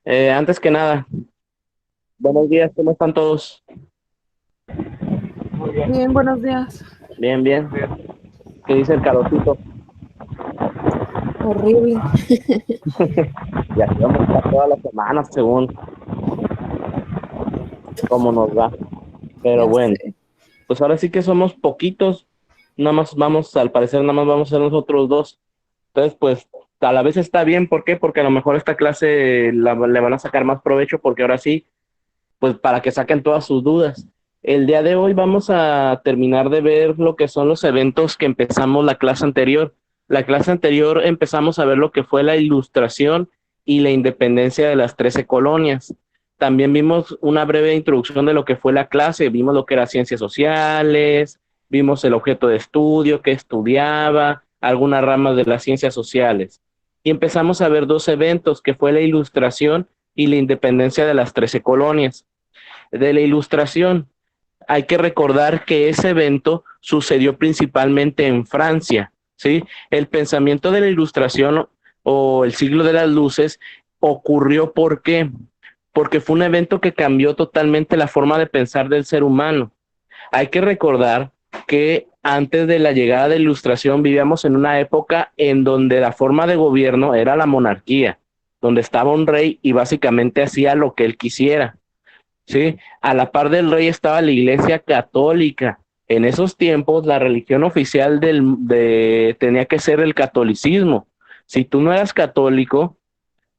Antes que nada, buenos días, ¿cómo están todos? Bien, buenos días. Bien, bien. ¿Qué dice el calorcito? Horrible. Y así vamos a estar todas las semanas, según cómo nos va. Pero Ya bueno, sé. pues ahora sí que somos poquitos, nada más vamos, al parecer, nada más vamos a ser nosotros dos. Entonces, pues a la vez está bien, ¿por qué? Porque a lo mejor esta clase le van a sacar más provecho, porque ahora sí, pues para que saquen todas sus dudas. El día de hoy vamos a terminar de ver lo que son los eventos que empezamos la clase anterior. La clase anterior empezamos a ver lo que fue la ilustración y la independencia de las 13 colonias. También vimos una breve introducción de lo que fue la clase, vimos lo que era ciencias sociales, vimos el objeto de estudio que estudiaba, algunas ramas de las ciencias sociales. Y empezamos a ver dos eventos, que fue la ilustración y la independencia de las 13 colonias. De la ilustración, hay que recordar que ese evento sucedió principalmente en Francia, ¿sí? El pensamiento de la ilustración o el siglo de las luces ocurrió ¿por qué? Porque fue un evento que cambió totalmente la forma de pensar del ser humano. Hay que recordar que antes de la llegada de la ilustración vivíamos en una época en donde la forma de gobierno era la monarquía, donde estaba un rey y básicamente hacía lo que él quisiera. ¿Sí? A la par del rey estaba la iglesia católica. En esos tiempos la religión oficial tenía que ser el catolicismo. Si tú no eras católico,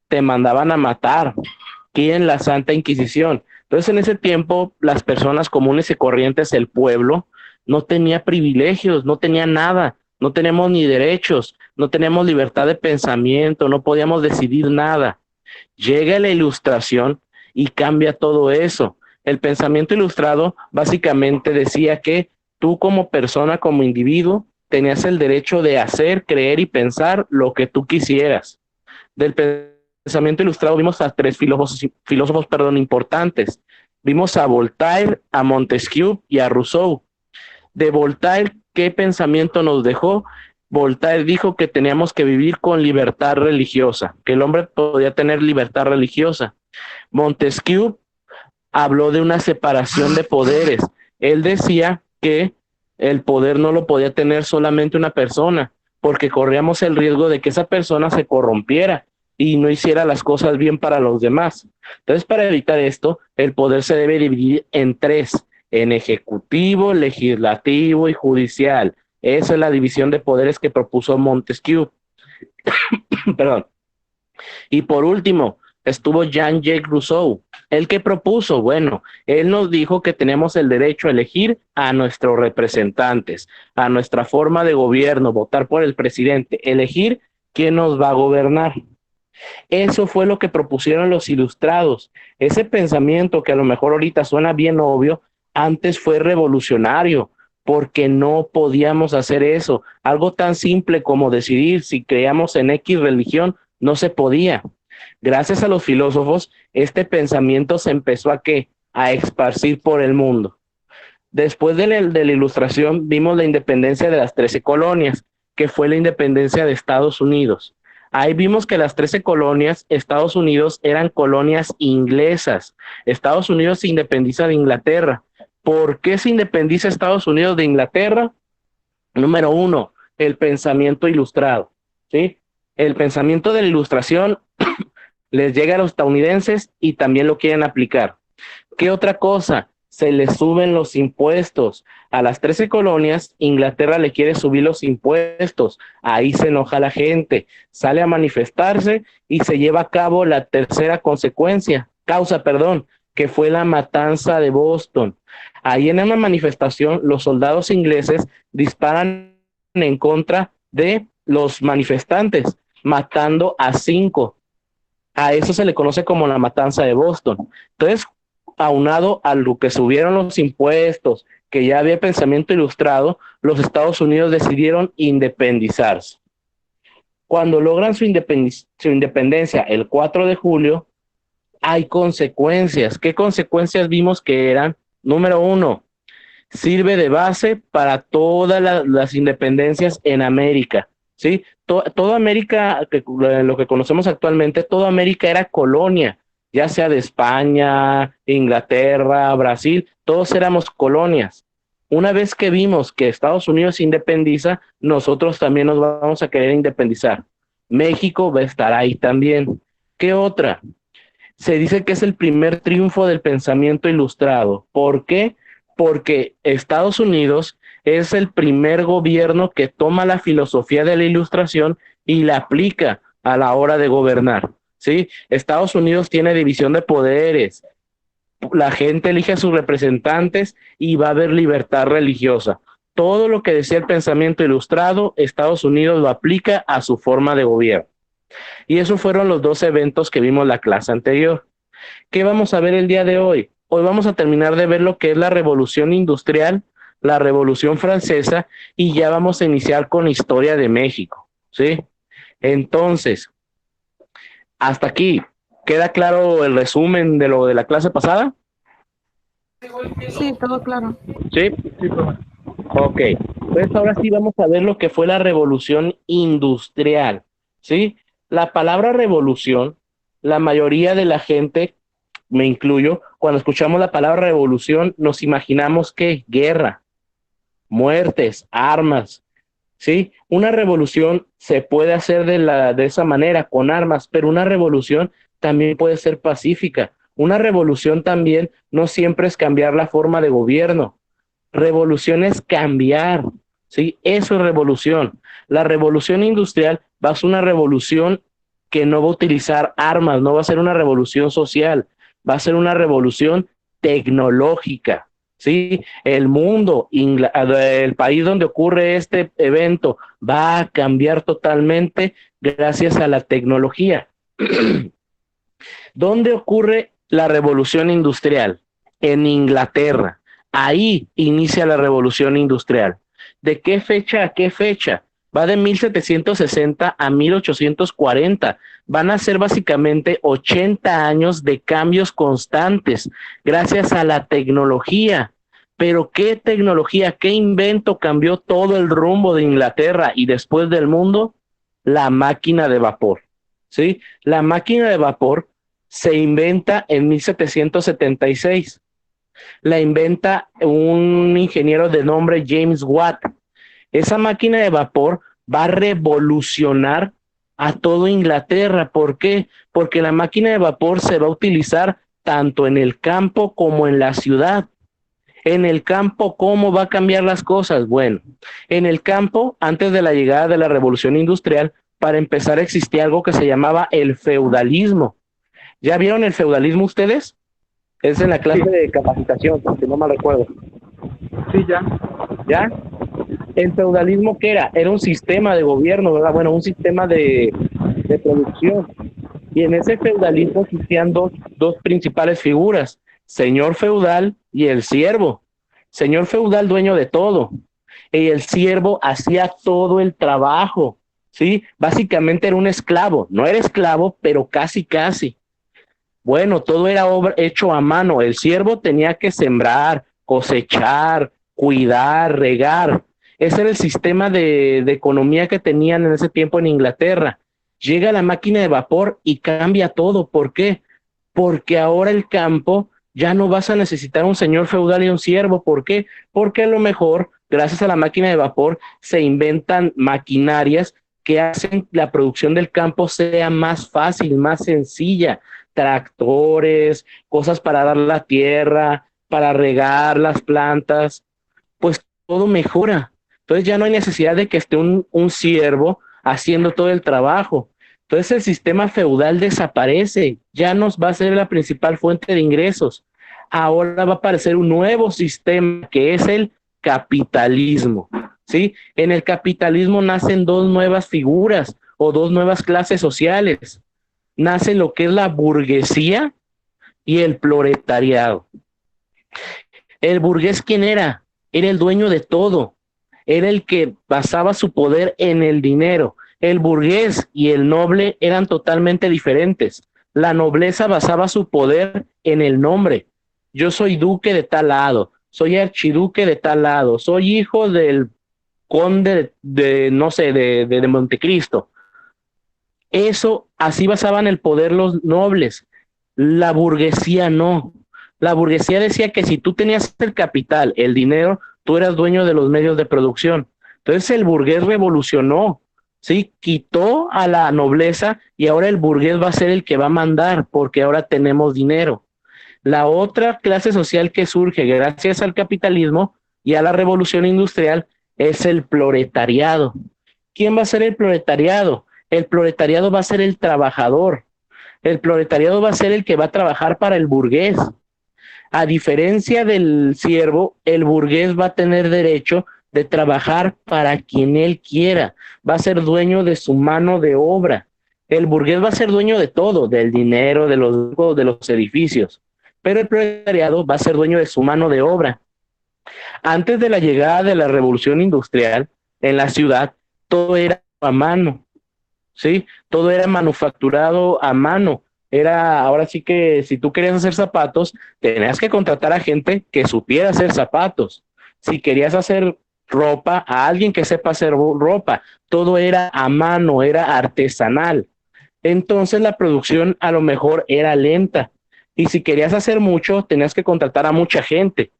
te mandaban a matar, aquí en la Santa Inquisición. Entonces en ese tiempo las personas comunes y corrientes, el pueblo, no tenía privilegios, no tenía nada, no teníamos ni derechos, no teníamos libertad de pensamiento, no podíamos decidir nada. Llega la ilustración y cambia todo eso. El pensamiento ilustrado básicamente decía que tú como persona, como individuo, tenías el derecho de hacer, creer y pensar lo que tú quisieras. Del pensamiento ilustrado vimos a tres filósofos importantes. Vimos a Voltaire, a Montesquieu y a Rousseau. De Voltaire, ¿qué pensamiento nos dejó? Voltaire dijo que teníamos que vivir con libertad religiosa, que el hombre podía tener libertad religiosa. Montesquieu habló de una separación de poderes. Él decía que el poder no lo podía tener solamente una persona, porque corríamos el riesgo de que esa persona se corrompiera y no hiciera las cosas bien para los demás. Entonces, para evitar esto, el poder se debe dividir en tres, en ejecutivo, legislativo y judicial. Esa es la división de poderes que propuso Montesquieu. Perdón. Y por último, estuvo Jean-Jacques Rousseau. ¿El que propuso? Bueno, él nos dijo que tenemos el derecho a elegir a nuestros representantes, a nuestra forma de gobierno, votar por el presidente, elegir quién nos va a gobernar. Eso fue lo que propusieron los ilustrados. Ese pensamiento que a lo mejor ahorita suena bien obvio, antes fue revolucionario, porque no podíamos hacer eso. Algo tan simple como decidir si creíamos en X religión no se podía. Gracias a los filósofos, este pensamiento se empezó a qué? A esparcir por el mundo. Después de la ilustración vimos la independencia de las 13 colonias, que fue la independencia de Estados Unidos. Ahí vimos que las 13 colonias, Estados Unidos, eran colonias inglesas. Estados Unidos se independiza de Inglaterra. ¿Por qué se independiza Estados Unidos de Inglaterra? Número uno, el pensamiento ilustrado. ¿Sí? El pensamiento de la ilustración les llega a los estadounidenses y también lo quieren aplicar. ¿Qué otra cosa? Se le suben los impuestos. A las 13 colonias, Inglaterra le quiere subir los impuestos. Ahí se enoja la gente, sale a manifestarse y se lleva a cabo la tercera causa, perdón, que fue la matanza de Boston. Ahí en una manifestación, los soldados ingleses disparan en contra de los manifestantes, matando a 5. A eso se le conoce como la matanza de Boston. Entonces, aunado a lo que subieron los impuestos, que ya había pensamiento ilustrado, los Estados Unidos decidieron independizarse. Cuando logran su independencia el 4 de julio, hay consecuencias. ¿Qué consecuencias vimos que eran? Número uno, sirve de base para todas las independencias en América. ¿Sí? Toda América, lo que conocemos actualmente, toda América era colonia. ya sea de España, Inglaterra, Brasil, todos éramos colonias. Una vez que vimos que Estados Unidos se independiza, nosotros también nos vamos a querer independizar. México va a estar ahí también. ¿Qué otra? Se dice que es el primer triunfo del pensamiento ilustrado. ¿Por qué? Porque Estados Unidos es el primer gobierno que toma la filosofía de la ilustración y la aplica a la hora de gobernar. ¿Sí? Estados Unidos tiene división de poderes, la gente elige a sus representantes y va a haber libertad religiosa. Todo lo que decía el pensamiento ilustrado, Estados Unidos lo aplica a su forma de gobierno. Y esos fueron los dos eventos que vimos la clase anterior. ¿Qué vamos a ver el día de hoy? Hoy vamos a terminar de ver lo que es la revolución industrial, la revolución francesa, y ya vamos a iniciar con la historia de México, ¿sí? Entonces, hasta aquí, ¿queda claro el resumen de lo de la clase pasada? Sí, todo claro. Sí. Ok, pues ahora sí vamos a ver lo que fue la revolución industrial, ¿sí? La palabra revolución, la mayoría de la gente, me incluyo, cuando escuchamos la palabra revolución, nos imaginamos que guerra, muertes, armas, ¿sí? Una revolución se puede hacer de esa manera, con armas, pero una revolución también puede ser pacífica. Una revolución también no siempre es cambiar la forma de gobierno. Revolución es cambiar, ¿sí? Eso es revolución. La revolución industrial va a ser una revolución que no va a utilizar armas, no va a ser una revolución social, va a ser una revolución tecnológica, ¿sí? El mundo, el país donde ocurre este evento va a cambiar totalmente gracias a la tecnología. ¿Dónde ocurre la revolución industrial? En Inglaterra. Ahí inicia la revolución industrial. ¿De qué fecha a qué fecha? Va de 1760 a 1840. Van a ser básicamente 80 años de cambios constantes gracias a la tecnología. Pero ¿qué tecnología, qué invento cambió todo el rumbo de Inglaterra y después del mundo? La máquina de vapor. ¿Sí? La máquina de vapor se inventa en 1776. La inventa un ingeniero de nombre James Watt. Esa máquina de vapor va a revolucionar a todo Inglaterra. ¿Por qué? Porque la máquina de vapor se va a utilizar tanto en el campo como en la ciudad. En el campo, ¿cómo va a cambiar las cosas? Bueno, en el campo, antes de la llegada de la revolución industrial, para empezar existía algo que se llamaba el feudalismo. ¿Ya vieron el feudalismo ustedes? Es en la Sí, clase de capacitación, si no mal recuerdo. sí, ya. ¿Ya? El feudalismo, ¿qué era? Era un sistema de gobierno, ¿verdad? Bueno, un sistema de producción. Y en ese feudalismo existían dos principales figuras, señor feudal y el siervo. Señor feudal, dueño de todo. Y el siervo hacía todo el trabajo, ¿sí? Básicamente era un esclavo. No era esclavo, pero casi, casi. Bueno, todo era hecho a mano. El siervo tenía que sembrar, cosechar, cuidar, regar. Ese era el sistema de economía que tenían en ese tiempo en Inglaterra. Llega la máquina de vapor y cambia todo. ¿Por qué? Porque ahora el campo ya no vas a necesitar un señor feudal y un siervo. ¿Por qué? Porque a lo mejor, gracias a la máquina de vapor, se inventan maquinarias que hacen la producción del campo sea más fácil, más sencilla, tractores, cosas para dar la tierra, para regar las plantas, pues todo mejora. Entonces ya no hay necesidad de que esté un siervo haciendo todo el trabajo. Entonces el sistema feudal desaparece, ya nos va a ser la principal fuente de ingresos. Ahora va a aparecer un nuevo sistema que es el capitalismo. ¿Sí? En el capitalismo nacen dos nuevas figuras o dos nuevas clases sociales. Nace lo que es la burguesía y el proletariado. El burgués, ¿quién era? Era el dueño de todo. Era el que basaba su poder en el dinero. El burgués y el noble eran totalmente diferentes. La nobleza basaba su poder en el nombre. Yo soy duque de tal lado, soy archiduque de tal lado, soy hijo del conde no sé, de Montecristo. Eso, así basaban el poder los nobles. La burguesía no. La burguesía decía que si tú tenías el capital, el dinero, tú eras dueño de los medios de producción. Entonces el burgués revolucionó, ¿sí? Quitó a la nobleza y ahora el burgués va a ser el que va a mandar porque ahora tenemos dinero. La otra clase social que surge gracias al capitalismo y a la revolución industrial es el proletariado. ¿Quién va a ser el proletariado? El proletariado va a ser el trabajador. El proletariado va a ser el que va a trabajar para el burgués. A diferencia del siervo, el burgués va a tener derecho de trabajar para quien él quiera. Va a ser dueño de su mano de obra. El burgués va a ser dueño de todo, del dinero, de los edificios. Pero el proletariado va a ser dueño de su mano de obra. Antes de la llegada de la revolución industrial, en la ciudad, todo era a mano. ¿Sí? Todo era manufacturado a mano. Era, ahora sí que si tú querías hacer zapatos, tenías que contratar a gente que supiera hacer zapatos. Si querías hacer ropa, a alguien que sepa hacer ropa. Todo era a mano, era artesanal. Entonces la producción a lo mejor era lenta. Y si querías hacer mucho, tenías que contratar a mucha gente.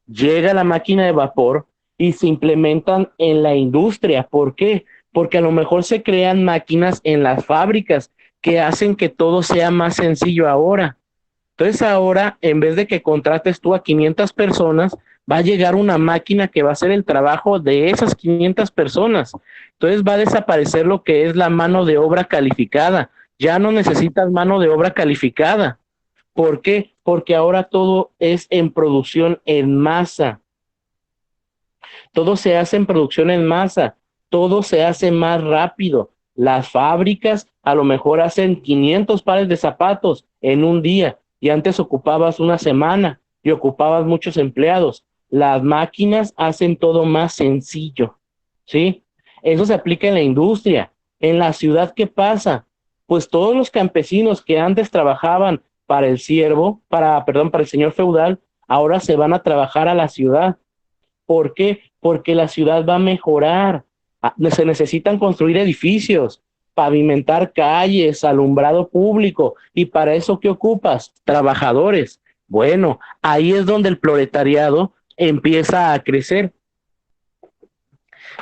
Llega la máquina de vapor y se implementan en la industria. ¿Por qué? Porque a lo mejor se crean máquinas en las fábricas que hacen que todo sea más sencillo ahora. Entonces ahora, en vez de que contrates tú a 500 personas, va a llegar una máquina que va a hacer el trabajo de esas 500 personas. Entonces va a desaparecer lo que es la mano de obra calificada. Ya no necesitas mano de obra calificada. ¿Por qué? Porque ahora todo es en producción en masa. Todo se hace en producción en masa. Todo se hace más rápido. Las fábricas a lo mejor hacen 500 pares de zapatos en un día y antes ocupabas una semana y ocupabas muchos empleados. Las máquinas hacen todo más sencillo, ¿sí? Eso se aplica en la industria. En la ciudad, ¿qué pasa? Pues todos los campesinos que antes trabajaban para el siervo, para el señor feudal, ahora se van a trabajar a la ciudad. ¿Por qué? Porque la ciudad va a mejorar. Se necesitan construir edificios, pavimentar calles, alumbrado público. ¿Y para eso qué ocupas? Trabajadores. Bueno, ahí es donde el proletariado empieza a crecer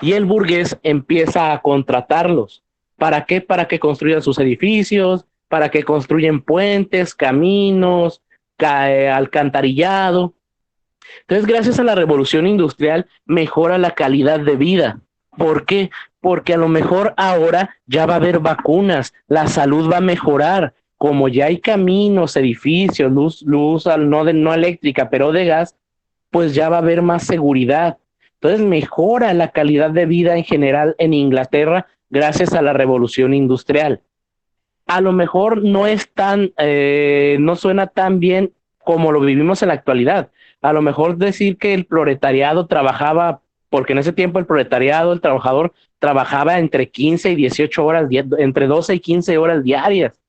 y el burgués empieza a contratarlos. ¿Para qué? Para que construyan sus edificios, para que construyan puentes, caminos, alcantarillado. Entonces, gracias a la revolución industrial, mejora la calidad de vida. ¿Por qué? Porque a lo mejor ahora ya va a haber vacunas, la salud va a mejorar, como ya hay caminos, edificios, luz no eléctrica, pero de gas, pues ya va a haber más seguridad. Entonces mejora la calidad de vida en general en Inglaterra gracias a la revolución industrial. A lo mejor no es no suena tan bien como lo vivimos en la actualidad. A lo mejor decir que el proletariado trabajaba, porque en ese tiempo el proletariado, el trabajador, trabajaba entre 15 y 18 horas, entre 12 y 15 horas diarias.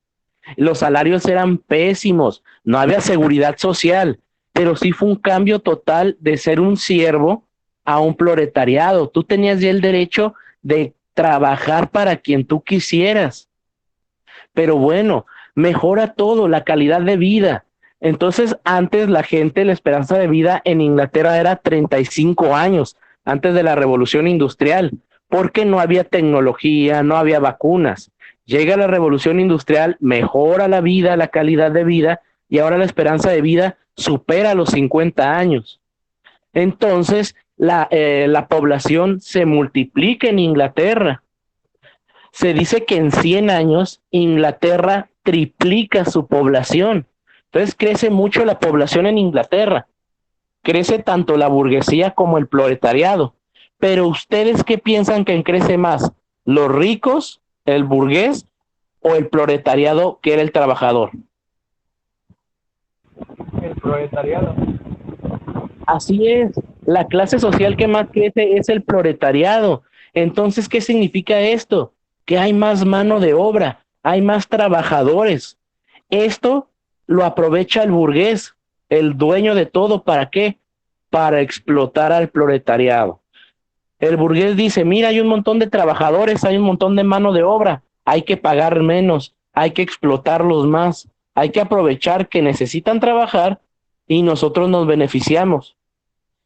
Los salarios eran pésimos, no había seguridad social, pero sí fue un cambio total de ser un siervo a un proletariado. Tú tenías ya el derecho de trabajar para quien tú quisieras. Pero bueno, mejora todo, la calidad de vida. Entonces, antes la gente, la esperanza de vida en Inglaterra era 35 años, antes de la revolución industrial, porque no había tecnología, no había vacunas. Llega la revolución industrial, mejora la vida, la calidad de vida, y ahora la esperanza de vida supera los 50 años. Entonces, la población se multiplica en Inglaterra. Se dice que en 100 años Inglaterra triplica su población. Entonces crece mucho la población en Inglaterra. Crece tanto la burguesía como el proletariado. Pero ustedes qué piensan que crece más? ¿Los ricos, el burgués o el proletariado que era el trabajador? El proletariado. Así es. La clase social que más crece es el proletariado. Entonces, ¿qué significa esto? Que hay más mano de obra, hay más trabajadores. Esto lo aprovecha el burgués, el dueño de todo. ¿Para qué? Para explotar al proletariado. El burgués dice, mira, hay un montón de trabajadores, hay un montón de mano de obra, hay que pagar menos, hay que explotarlos más. hay que aprovechar que necesitan trabajar y nosotros nos beneficiamos.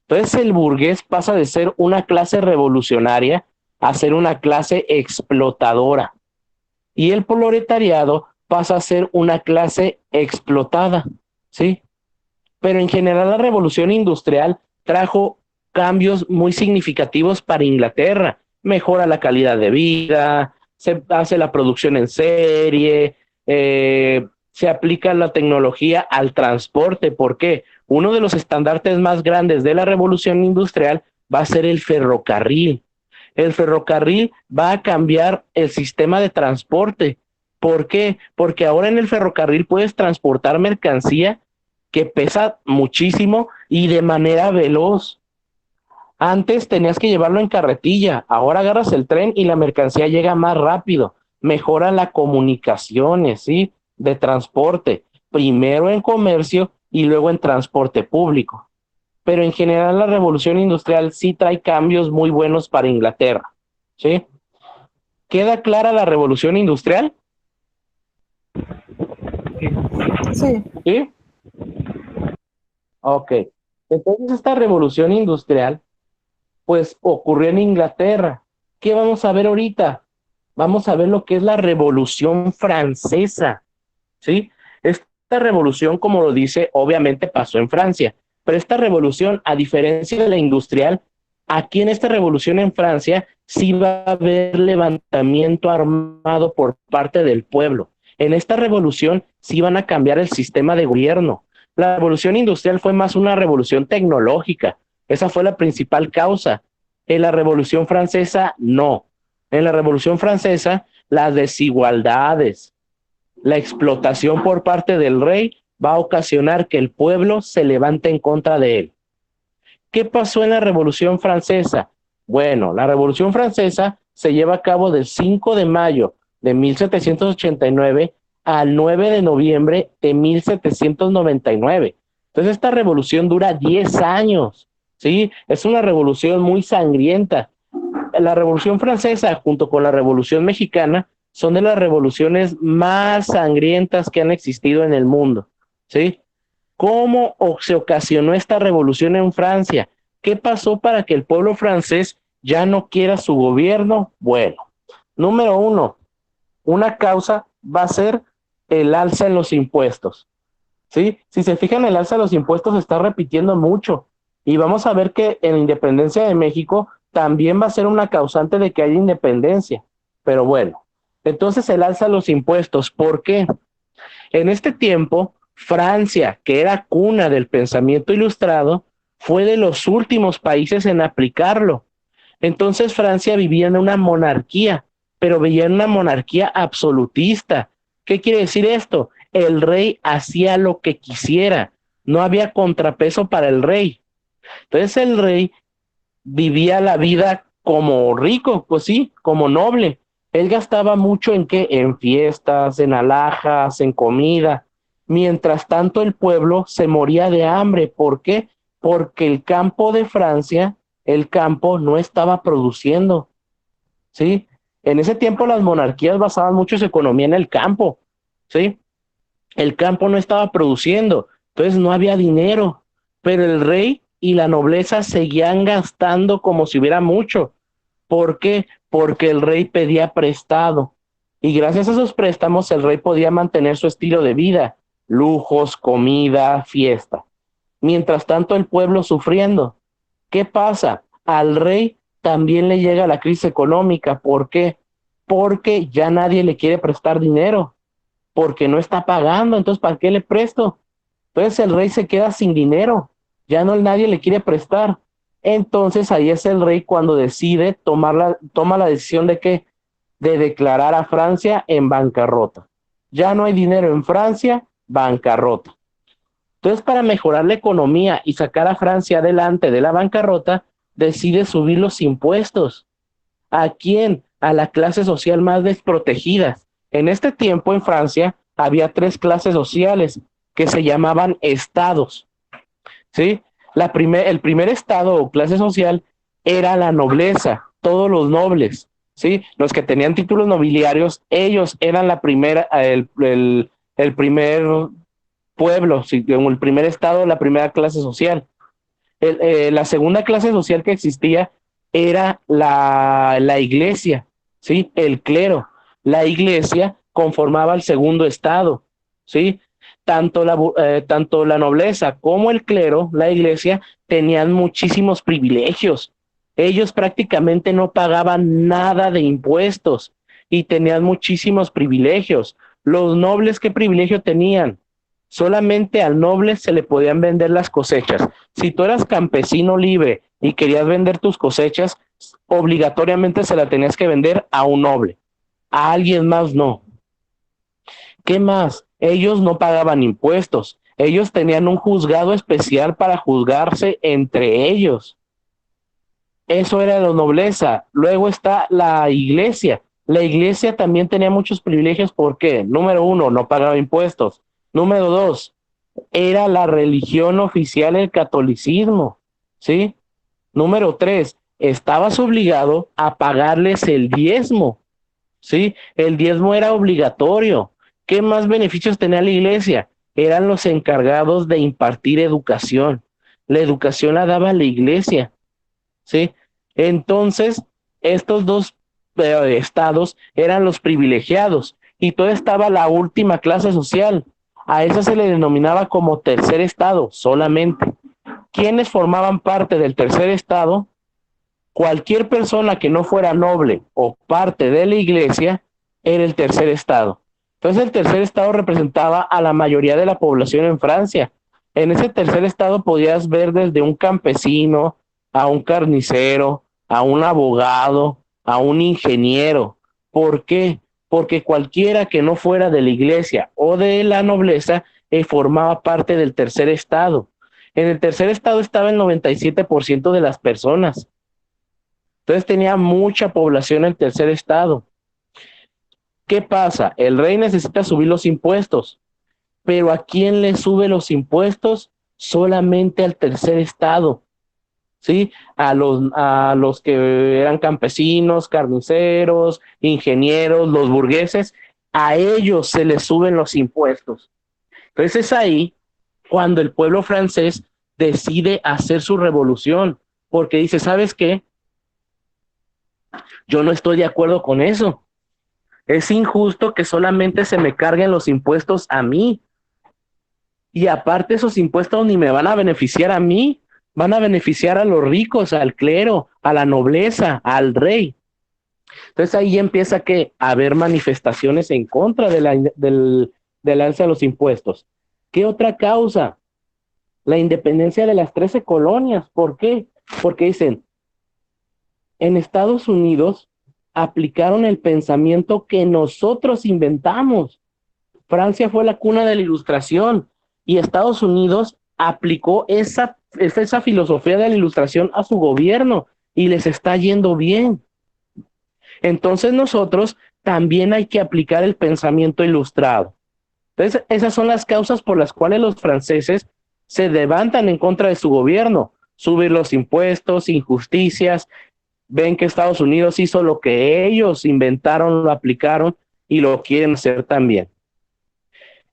Entonces el burgués pasa de ser una clase revolucionaria a ser una clase explotadora. Y el proletariado pasa a ser una clase explotada, ¿sí? Pero en general la revolución industrial trajo cambios muy significativos para Inglaterra. Mejora la calidad de vida, se hace la producción en serie, se aplica la tecnología al transporte. ¿Por qué? Uno de los estandartes más grandes de la revolución industrial va a ser el ferrocarril. El ferrocarril va a cambiar el sistema de transporte. ¿Por qué? Porque ahora en el ferrocarril puedes transportar mercancía que pesa muchísimo y de manera veloz. Antes tenías que llevarlo en carretilla, ahora agarras el tren y la mercancía llega más rápido. Mejora las comunicaciones, ¿sí? De transporte, primero en comercio y luego en transporte público. Pero en general la revolución industrial sí trae cambios muy buenos para Inglaterra, ¿sí? ¿Queda clara la revolución industrial? Sí, ¿Sí? Ok. Entonces esta revolución industrial pues ocurrió en Inglaterra. ¿Qué vamos a ver ahorita? Vamos a ver lo que es la Revolución Francesa, ¿sí? Esta revolución, como lo dice, obviamente pasó en Francia, pero esta revolución, a diferencia de la industrial, aquí en esta revolución en Francia sí va a haber levantamiento armado por parte del pueblo. En esta revolución sí van a cambiar el sistema de gobierno. La revolución industrial fue más una revolución tecnológica. Esa fue la principal causa. En la Revolución Francesa, no. En la Revolución Francesa, las desigualdades, la explotación por parte del rey va a ocasionar que el pueblo se levante en contra de él. ¿Qué pasó en la Revolución Francesa? Bueno, la Revolución Francesa se lleva a cabo del 5 de mayo de 1789 al 9 de noviembre de 1799. Entonces esta revolución dura 10 años, ¿sí? Es una revolución muy sangrienta. La Revolución Francesa, junto con la Revolución Mexicana, son de las revoluciones más sangrientas que han existido en el mundo, ¿sí? ¿Cómo se ocasionó esta revolución en Francia? ¿Qué pasó para que el pueblo francés ya no quiera su gobierno? Bueno, número uno, una causa va a ser el alza en los impuestos, ¿sí? Si se fijan, el alza de los impuestos se está repitiendo mucho y vamos a ver que en la independencia de México también va a ser una causante de que haya independencia. Pero bueno, entonces el alza de los impuestos, ¿por qué? En este tiempo, Francia, que era cuna del pensamiento ilustrado, fue de los últimos países en aplicarlo. Entonces Francia vivía en una monarquía, pero vivía en una monarquía absolutista. ¿Qué quiere decir esto? El rey hacía lo que quisiera, no había contrapeso para el rey. Entonces el rey vivía la vida como rico, pues sí, como noble. Él gastaba mucho en qué, en fiestas, en alhajas, en comida. Mientras tanto el pueblo se moría de hambre. ¿Por qué? Porque el campo de Francia, el campo no estaba produciendo, ¿sí? En ese tiempo las monarquías basaban mucho su economía en el campo, ¿sí? El campo no estaba produciendo, entonces no había dinero, pero el rey y la nobleza seguían gastando como si hubiera mucho. ¿Por qué? Porque el rey pedía prestado y gracias a esos préstamos el rey podía mantener su estilo de vida, lujos, comida, fiesta. Mientras tanto el pueblo sufriendo. ¿Qué pasa? Al rey también le llega la crisis económica. ¿Por qué? Porque ya nadie le quiere prestar dinero porque no está pagando, entonces ¿para qué le presto? Entonces el rey se queda sin dinero, ya no nadie le quiere prestar. Entonces ahí es el rey cuando decide toma la decisión de que de declarar a Francia en bancarrota. Ya no hay dinero en Francia, bancarrota. Entonces para mejorar la economía y sacar a Francia adelante de la bancarrota, decide subir los impuestos. ¿A quién? A la clase social más desprotegida. En este tiempo en Francia había tres clases sociales que se llamaban estados, ¿sí? El primer estado o clase social era la nobleza, todos los nobles, ¿sí? Los que tenían títulos nobiliarios, ellos eran el primer pueblo, sí, el primer estado, la primera clase social. La segunda clase social que existía era la iglesia, ¿sí? El clero. La iglesia conformaba el segundo estado, ¿sí? Tanto la nobleza como el clero, la iglesia, tenían muchísimos privilegios. Ellos prácticamente no pagaban nada de impuestos y tenían muchísimos privilegios. Los nobles, ¿qué privilegio tenían? Solamente al noble se le podían vender las cosechas. Si tú eras campesino libre y querías vender tus cosechas, obligatoriamente se la tenías que vender a un noble. A alguien más no. ¿Qué más? Ellos no pagaban impuestos. Ellos tenían un juzgado especial para juzgarse entre ellos. Eso era la nobleza. Luego está la iglesia. La iglesia también tenía muchos privilegios. ¿Por qué? Número uno, no pagaba impuestos. Número dos, era la religión oficial el catolicismo, ¿sí? Número tres, estabas obligado a pagarles el diezmo, ¿sí? El diezmo era obligatorio. ¿Qué más beneficios tenía la iglesia? Eran los encargados de impartir educación. La educación la daba la iglesia, ¿sí? Entonces, estos dos estados eran los privilegiados y toda estaba la última clase social. A esa se le denominaba como tercer estado solamente. ¿Quiénes formaban parte del tercer estado? Cualquier persona que no fuera noble o parte de la iglesia era el tercer estado. Entonces el tercer estado representaba a la mayoría de la población en Francia. En ese tercer estado podías ver desde un campesino, a un carnicero, a un abogado, a un ingeniero. ¿Por qué? Porque cualquiera que no fuera de la iglesia o de la nobleza formaba parte del tercer estado. En el tercer estado estaba el 97% de las personas. Entonces tenía mucha población el tercer estado. ¿Qué pasa? El rey necesita subir los impuestos, pero ¿a quién le sube los impuestos? Solamente al tercer estado, ¿sí? A los que eran campesinos, carniceros, ingenieros, los burgueses, a ellos se les suben los impuestos. Entonces es ahí cuando el pueblo francés decide hacer su revolución, porque dice, ¿sabes qué? Yo no estoy de acuerdo con eso. Es injusto que solamente se me carguen los impuestos a mí. Y aparte esos impuestos ni me van a beneficiar a mí, van a beneficiar a los ricos, al clero, a la nobleza, al rey. Entonces ahí empieza a haber manifestaciones en contra del alza de los impuestos. ¿Qué otra causa? La independencia de las 13 colonias. ¿Por qué? Porque dicen, en Estados Unidos aplicaron el pensamiento que nosotros inventamos. Francia fue la cuna de la Ilustración y Estados Unidos aplicó esa filosofía de la Ilustración a su gobierno y les está yendo bien. Entonces nosotros también hay que aplicar el pensamiento ilustrado. Entonces esas son las causas por las cuales los franceses se levantan en contra de su gobierno. Subir los impuestos, injusticias, ven que Estados Unidos hizo lo que ellos inventaron, lo aplicaron y lo quieren hacer también.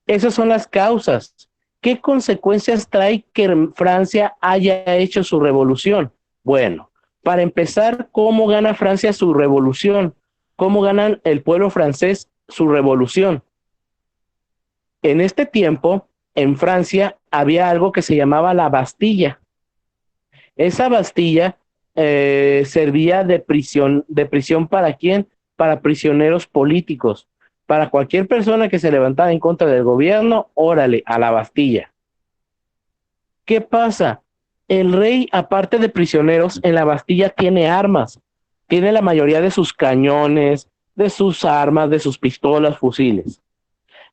Esas son las causas. ¿Qué consecuencias trae que Francia haya hecho su revolución? Bueno, para empezar, ¿cómo gana Francia su revolución? ¿Cómo gana el pueblo francés su revolución? En este tiempo, en Francia, había algo que se llamaba la Bastilla. Esa Bastilla servía de prisión ¿para quién? Para prisioneros políticos. Para cualquier persona que se levantara en contra del gobierno, órale, a la Bastilla. ¿Qué pasa? El rey, aparte de prisioneros, en la Bastilla tiene armas. Tiene la mayoría de sus cañones, de sus armas, de sus pistolas, fusiles.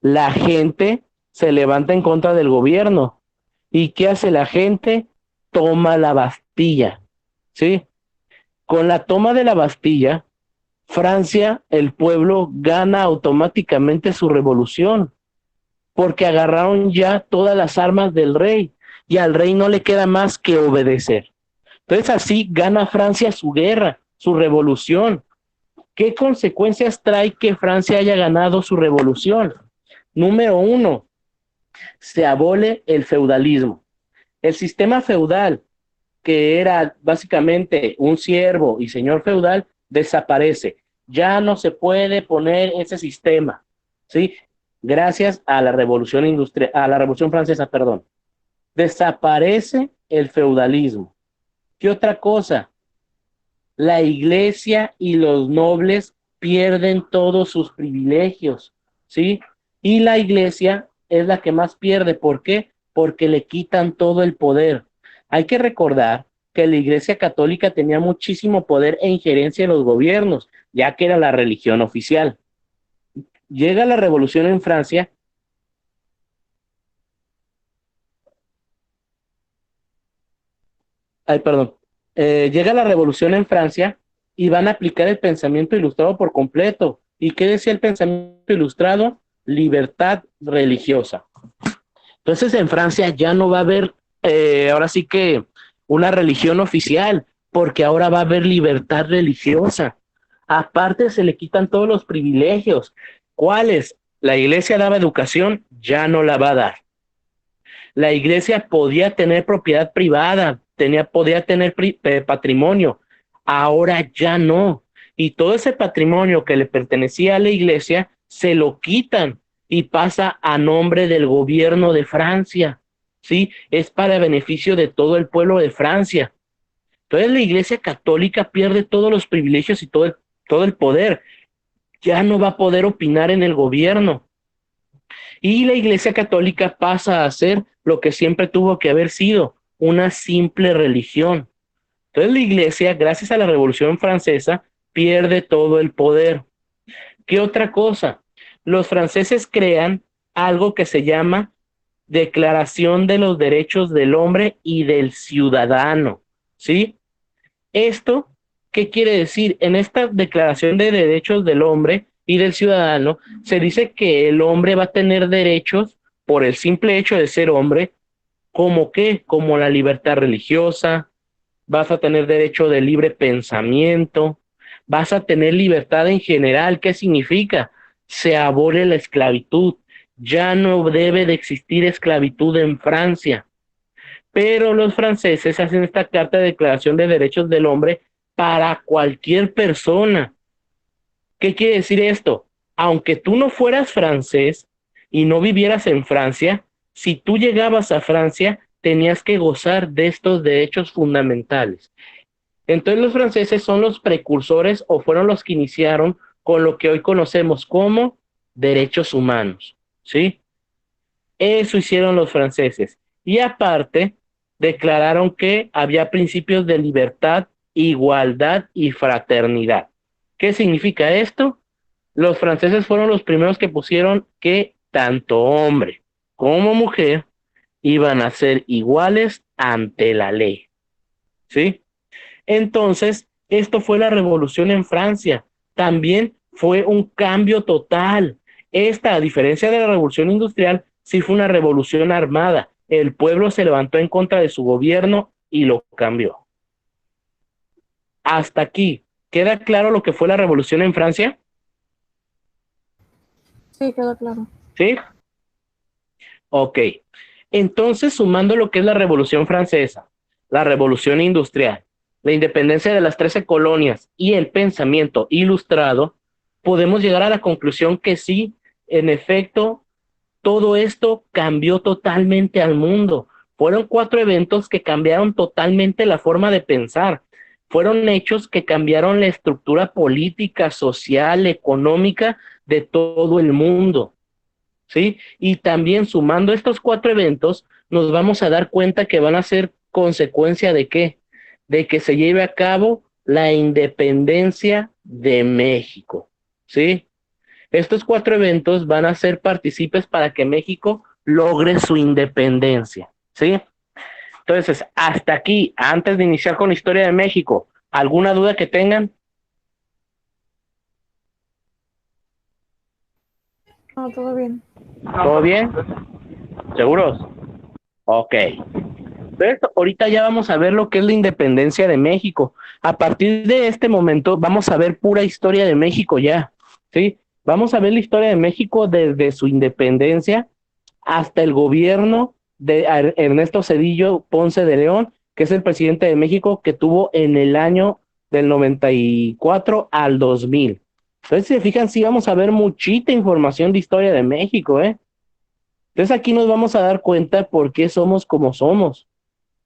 La gente se levanta en contra del gobierno. ¿Y qué hace la gente? Toma la Bastilla, ¿sí? Con la toma de la Bastilla, Francia, el pueblo, gana automáticamente su revolución, porque agarraron ya todas las armas del rey y al rey no le queda más que obedecer. Entonces así gana Francia su guerra, su revolución. ¿Qué consecuencias trae que Francia haya ganado su revolución? Número uno, se abole el feudalismo. El sistema feudal, que era básicamente un siervo y señor feudal, desaparece. Ya no se puede poner ese sistema, ¿sí? Gracias a la revolución industrial, a la revolución francesa, perdón. Desaparece el feudalismo. ¿Qué otra cosa? La iglesia y los nobles pierden todos sus privilegios, ¿sí? Y la iglesia es la que más pierde. ¿Por qué? Porque le quitan todo el poder. Hay que recordar que la iglesia católica tenía muchísimo poder e injerencia en los gobiernos, ya que era la religión oficial. Llega la revolución en Francia. Ay, perdón. Llega la revolución en Francia y van a aplicar el pensamiento ilustrado por completo. ¿Y qué decía el pensamiento ilustrado? Libertad religiosa. Entonces en Francia ya no va a haber, ahora sí que una religión oficial, porque ahora va a haber libertad religiosa. Aparte se le quitan todos los privilegios. ¿Cuáles? La iglesia daba educación, ya no la va a dar. La iglesia podía tener propiedad privada, podía tener patrimonio, ahora ya no. Y todo ese patrimonio que le pertenecía a la iglesia se lo quitan y pasa a nombre del gobierno de Francia. ¿Sí? Es para beneficio de todo el pueblo de Francia. Entonces la iglesia católica pierde todos los privilegios y todo el poder. Ya no va a poder opinar en el gobierno. Y la Iglesia Católica pasa a ser lo que siempre tuvo que haber sido, una simple religión. Entonces la Iglesia, gracias a la Revolución Francesa, pierde todo el poder. ¿Qué otra cosa? Los franceses crean algo que se llama Declaración de los Derechos del Hombre y del Ciudadano, ¿sí? Esto, ¿qué quiere decir? En esta Declaración de Derechos del Hombre y del Ciudadano, se dice que el hombre va a tener derechos por el simple hecho de ser hombre, como qué, como la libertad religiosa, vas a tener derecho de libre pensamiento, vas a tener libertad en general. ¿Qué significa? Se abole la esclavitud, ya no debe de existir esclavitud en Francia. Pero los franceses hacen esta carta de declaración de derechos del hombre para cualquier persona. ¿Qué quiere decir esto? Aunque tú no fueras francés y no vivieras en Francia, si tú llegabas a Francia, tenías que gozar de estos derechos fundamentales. Entonces los franceses son los precursores o fueron los que iniciaron con lo que hoy conocemos como derechos humanos, ¿sí? Eso hicieron los franceses. Y aparte, declararon que había principios de libertad, igualdad y fraternidad. ¿Qué significa esto? Los franceses fueron los primeros que pusieron que tanto hombre como mujer iban a ser iguales ante la ley. ¿Sí? Entonces, esto fue la revolución en Francia. También fue un cambio total. Esta, a diferencia de la revolución industrial, sí fue una revolución armada. El pueblo se levantó en contra de su gobierno y lo cambió. Hasta aquí, ¿queda claro lo que fue la revolución en Francia? Sí, quedó claro. ¿Sí? Ok. Entonces, sumando lo que es la Revolución Francesa, la Revolución Industrial, la independencia de las 13 colonias y el pensamiento ilustrado, podemos llegar a la conclusión que sí, en efecto, todo esto cambió totalmente al mundo. Fueron 4 eventos que cambiaron totalmente la forma de pensar. Fueron hechos que cambiaron la estructura política, social, económica de todo el mundo. ¿Sí? Y también sumando estos 4 eventos, nos vamos a dar cuenta que van a ser consecuencia de qué? De que se lleve a cabo la independencia de México, ¿sí? Estos 4 eventos van a ser partícipes para que México logre su independencia, ¿sí? Entonces, hasta aquí, antes de iniciar con la historia de México, ¿alguna duda que tengan? No, todo bien. ¿Todo bien? ¿Seguros? Ok. Entonces, ahorita ya vamos a ver lo que es la independencia de México. A partir de este momento vamos a ver pura historia de México ya, ¿sí? Vamos a ver la historia de México desde su independencia hasta el gobierno de Ernesto Zedillo Ponce de León, que es el presidente de México que tuvo en el año del 94 al 2000. Entonces, si se fijan, sí vamos a ver muchita información de historia de México, ¿eh? Entonces aquí nos vamos a dar cuenta por qué somos como somos,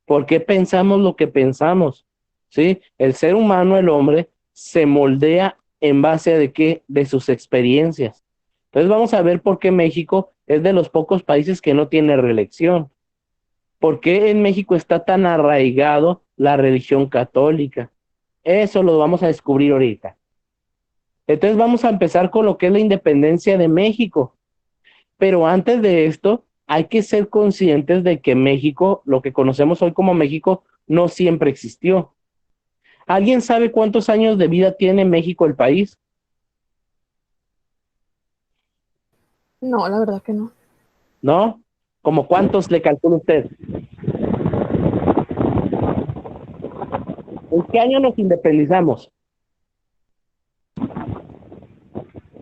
por qué pensamos lo que pensamos, ¿sí? El ser humano, el hombre, se moldea en base a de qué, de sus experiencias. Entonces vamos a ver por qué México es de los pocos países que no tiene reelección. ¿Por qué en México está tan arraigado la religión católica? Eso lo vamos a descubrir ahorita. Entonces vamos a empezar con lo que es la independencia de México. Pero antes de esto, hay que ser conscientes de que México, lo que conocemos hoy como México, no siempre existió. ¿Alguien sabe cuántos años de vida tiene México, el país? No, la verdad que no. ¿No? ¿Como cuántos le calcula usted? ¿En qué año nos independizamos?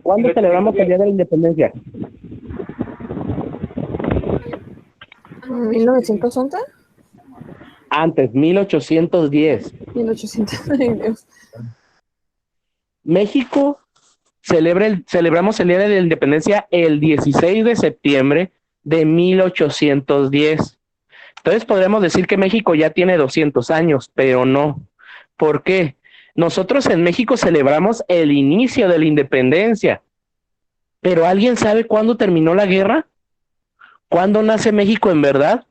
¿Cuándo celebramos el Día de la Independencia? 1911, Antes, 1810. 1800, ay Dios. México celebramos el Día de la Independencia el 16 de septiembre de 1810. Entonces podremos decir que México ya tiene 200 años, pero no. ¿Por qué? Nosotros en México celebramos el inicio de la independencia, pero ¿alguien sabe cuándo terminó la guerra? ¿Cuándo nace México en verdad?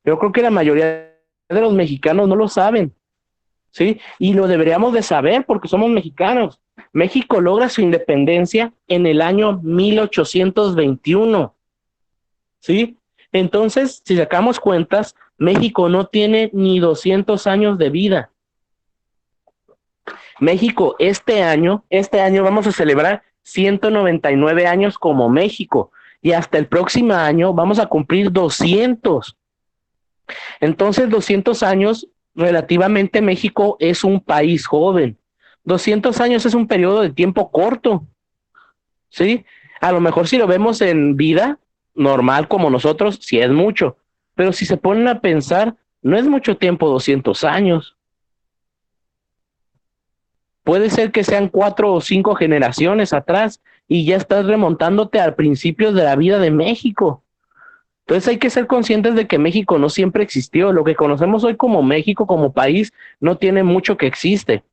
Yo creo que la mayoría de los mexicanos no lo saben, ¿sí? Y lo deberíamos de saber porque somos mexicanos. México logra su independencia en el año 1821, ¿sí? Entonces, si sacamos cuentas, México no tiene ni 200 años de vida. México, este año vamos a celebrar 199 años como México y hasta el próximo año vamos a cumplir 200. Entonces, 200 años, relativamente México es un país joven. 200 años es un periodo de tiempo corto, ¿sí? A lo mejor si lo vemos en vida normal como nosotros, sí es mucho, pero si se ponen a pensar, no es mucho tiempo 200 años. Puede ser que sean 4 o 5 generaciones atrás y ya estás remontándote a principios de la vida de México. Entonces hay que ser conscientes de que México no siempre existió. Lo que conocemos hoy como México, como país, no tiene mucho que existe.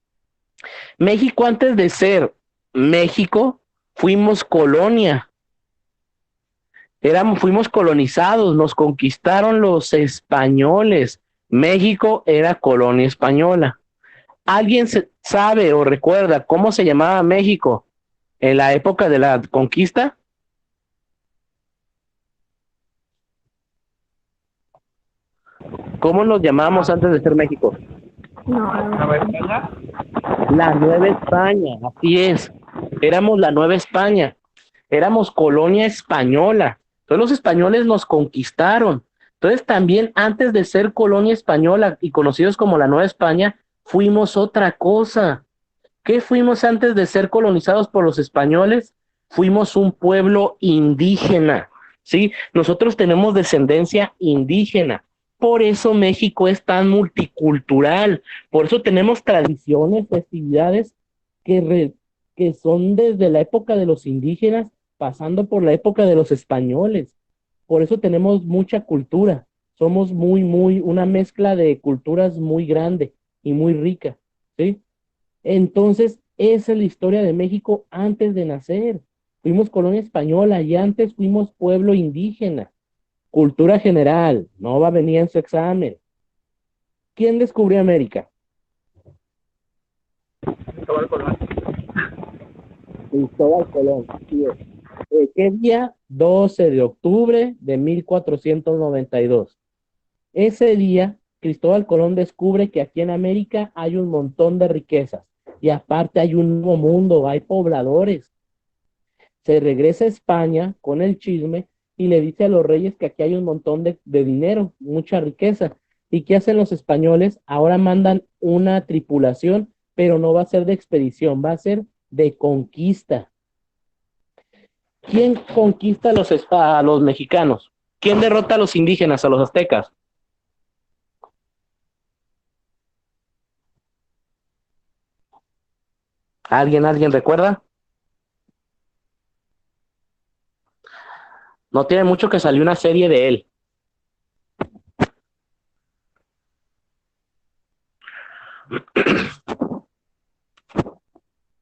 México, antes de ser México, fuimos colonia. Fuimos colonizados, nos conquistaron los españoles. México era colonia española. ¿Alguien sabe o recuerda cómo se llamaba México en la época de la conquista? ¿Cómo nos llamábamos antes de ser México? No, la ¿Nueva verdad que no. España? La Nueva España, así es. Éramos la Nueva España, éramos colonia española. Entonces los españoles nos conquistaron. Entonces también antes de ser colonia española y conocidos como la Nueva España, fuimos otra cosa. ¿Qué fuimos antes de ser colonizados por los españoles? Fuimos un pueblo indígena, ¿sí? Nosotros tenemos descendencia indígena. Por eso México es tan multicultural. Por eso tenemos tradiciones, festividades que, que son desde la época de los indígenas, pasando por la época de los españoles. Por eso tenemos mucha cultura. Somos una mezcla de culturas muy grande y muy rica, ¿sí? Entonces, esa es la historia de México antes de nacer. Fuimos colonia española y antes fuimos pueblo indígena. Cultura general, no va a venir en su examen. ¿Quién descubrió América? Cristóbal Colón. Cristóbal Colón. Así es. ¿Qué día? 12 de octubre de 1492. Ese día, Cristóbal Colón descubre que aquí en América hay un montón de riquezas y aparte hay un nuevo mundo, hay pobladores. Se regresa a España con el chisme y le dice a los reyes que aquí hay un montón de dinero, mucha riqueza. ¿Y qué hacen los españoles? Ahora mandan una tripulación, pero no va a ser de expedición, va a ser de conquista. ¿Quién conquista a los mexicanos? ¿Quién derrota a los indígenas, a los aztecas? ¿Alguien recuerda? No tiene mucho que salió una serie de él.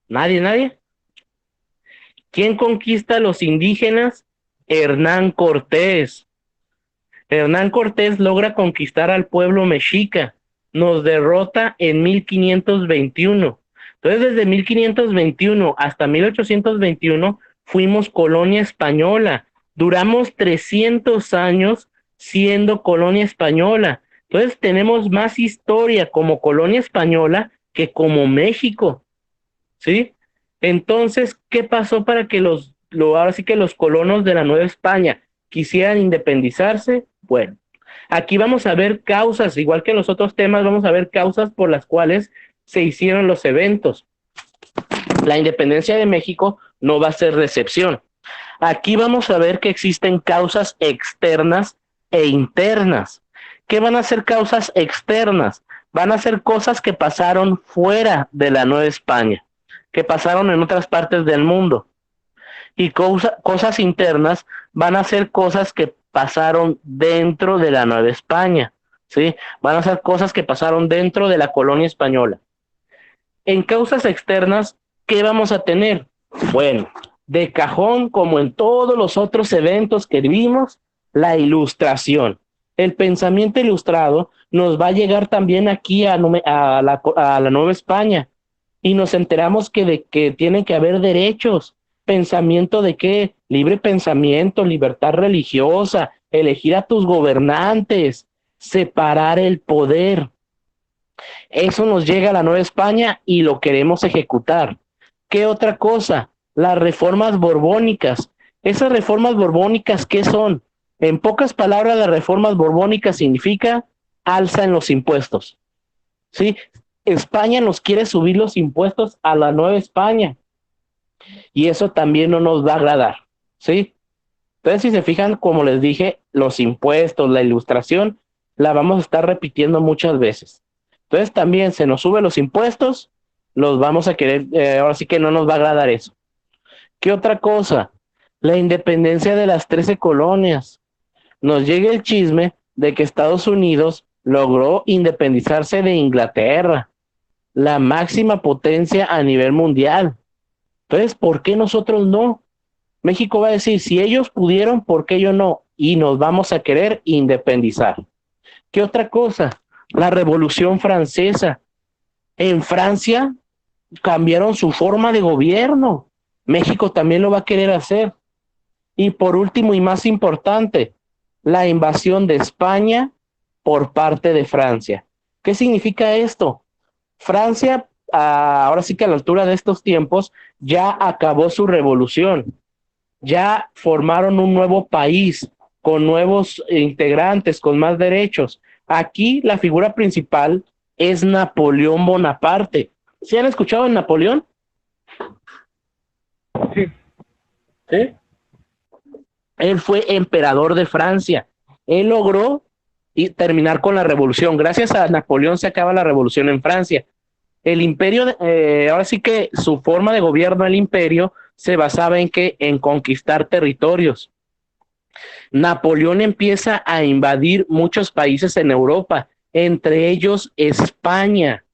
¿Nadie? ¿Quién conquista a los indígenas? Hernán Cortés. Hernán Cortés logra conquistar al pueblo mexica, nos derrota en 1521. Entonces, desde 1521 hasta 1821 fuimos colonia española. Duramos 300 años siendo colonia española. Entonces, tenemos más historia como colonia española que como México, ¿sí? Entonces, ¿qué pasó para que ahora sí que los colonos de la Nueva España quisieran independizarse? Bueno, aquí vamos a ver causas, igual que en los otros temas, vamos a ver causas por las cuales se hicieron los eventos. La independencia de México no va a ser excepción. Aquí vamos a ver que existen causas externas e internas. ¿Qué van a ser causas externas? Van a ser cosas que pasaron fuera de la Nueva España, que pasaron en otras partes del mundo. Y cosas internas van a ser cosas que pasaron dentro de la Nueva España, ¿sí? Van a ser cosas que pasaron dentro de la colonia española. En causas externas, ¿qué vamos a tener? Bueno, de cajón, como en todos los otros eventos que vimos, la ilustración. El pensamiento ilustrado nos va a llegar también aquí a la Nueva España y nos enteramos que tiene que haber derechos. ¿Pensamiento de qué? Libre pensamiento, libertad religiosa, elegir a tus gobernantes, separar el poder. Eso nos llega a la Nueva España y lo queremos ejecutar. ¿Qué otra cosa? Las reformas borbónicas. Esas reformas borbónicas, ¿qué son? En pocas palabras, las reformas borbónicas significa alza en los impuestos. ¿Sí? España nos quiere subir los impuestos a la Nueva España y eso también no nos va a agradar, ¿sí? Entonces, si se fijan, como les dije, los impuestos, la ilustración, la vamos a estar repitiendo muchas veces. Entonces, también se nos suben los impuestos, los vamos a querer, ahora sí que no nos va a agradar eso. ¿Qué otra cosa? La independencia de las 13 colonias. Nos llega el chisme de que Estados Unidos logró independizarse de Inglaterra, la máxima potencia a nivel mundial. Entonces, ¿por qué nosotros no? México va a decir, si ellos pudieron, ¿por qué yo no? Y nos vamos a querer independizar. ¿Qué otra cosa? La Revolución Francesa. En Francia cambiaron su forma de gobierno. México también lo va a querer hacer. Y por último y más importante, la invasión de España por parte de Francia. ¿Qué significa esto? Francia, ahora sí que a la altura de estos tiempos, ya acabó su revolución. Ya formaron un nuevo país con nuevos integrantes, con más derechos. Aquí la figura principal es Napoleón Bonaparte. ¿Sí han escuchado de Napoleón? Sí. ¿Sí? Él fue emperador de Francia. Él logró terminar con la revolución. Gracias a Napoleón se acaba la revolución en Francia. El imperio, ahora sí que su forma de gobierno, el imperio, se basaba en que en conquistar territorios. Napoleón empieza a invadir muchos países en Europa, entre ellos España.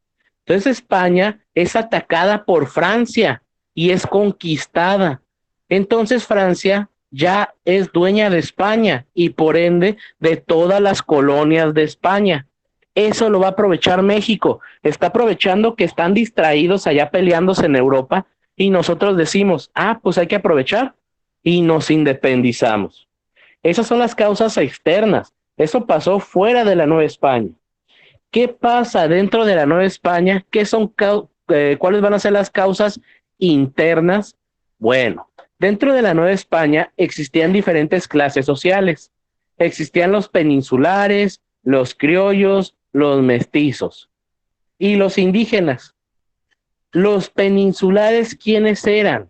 Entonces España es atacada por Francia y es conquistada. Entonces Francia ya es dueña de España y por ende de todas las colonias de España. Eso lo va a aprovechar México. Está aprovechando que están distraídos allá peleándose en Europa y nosotros decimos, pues hay que aprovechar y nos independizamos. Esas son las causas externas. Eso pasó fuera de la Nueva España. ¿Qué pasa dentro de la Nueva España? ¿Cuáles van a ser las causas internas? Bueno, dentro de la Nueva España existían diferentes clases sociales. Existían los peninsulares, los criollos, los mestizos y los indígenas. Los peninsulares, ¿quiénes eran?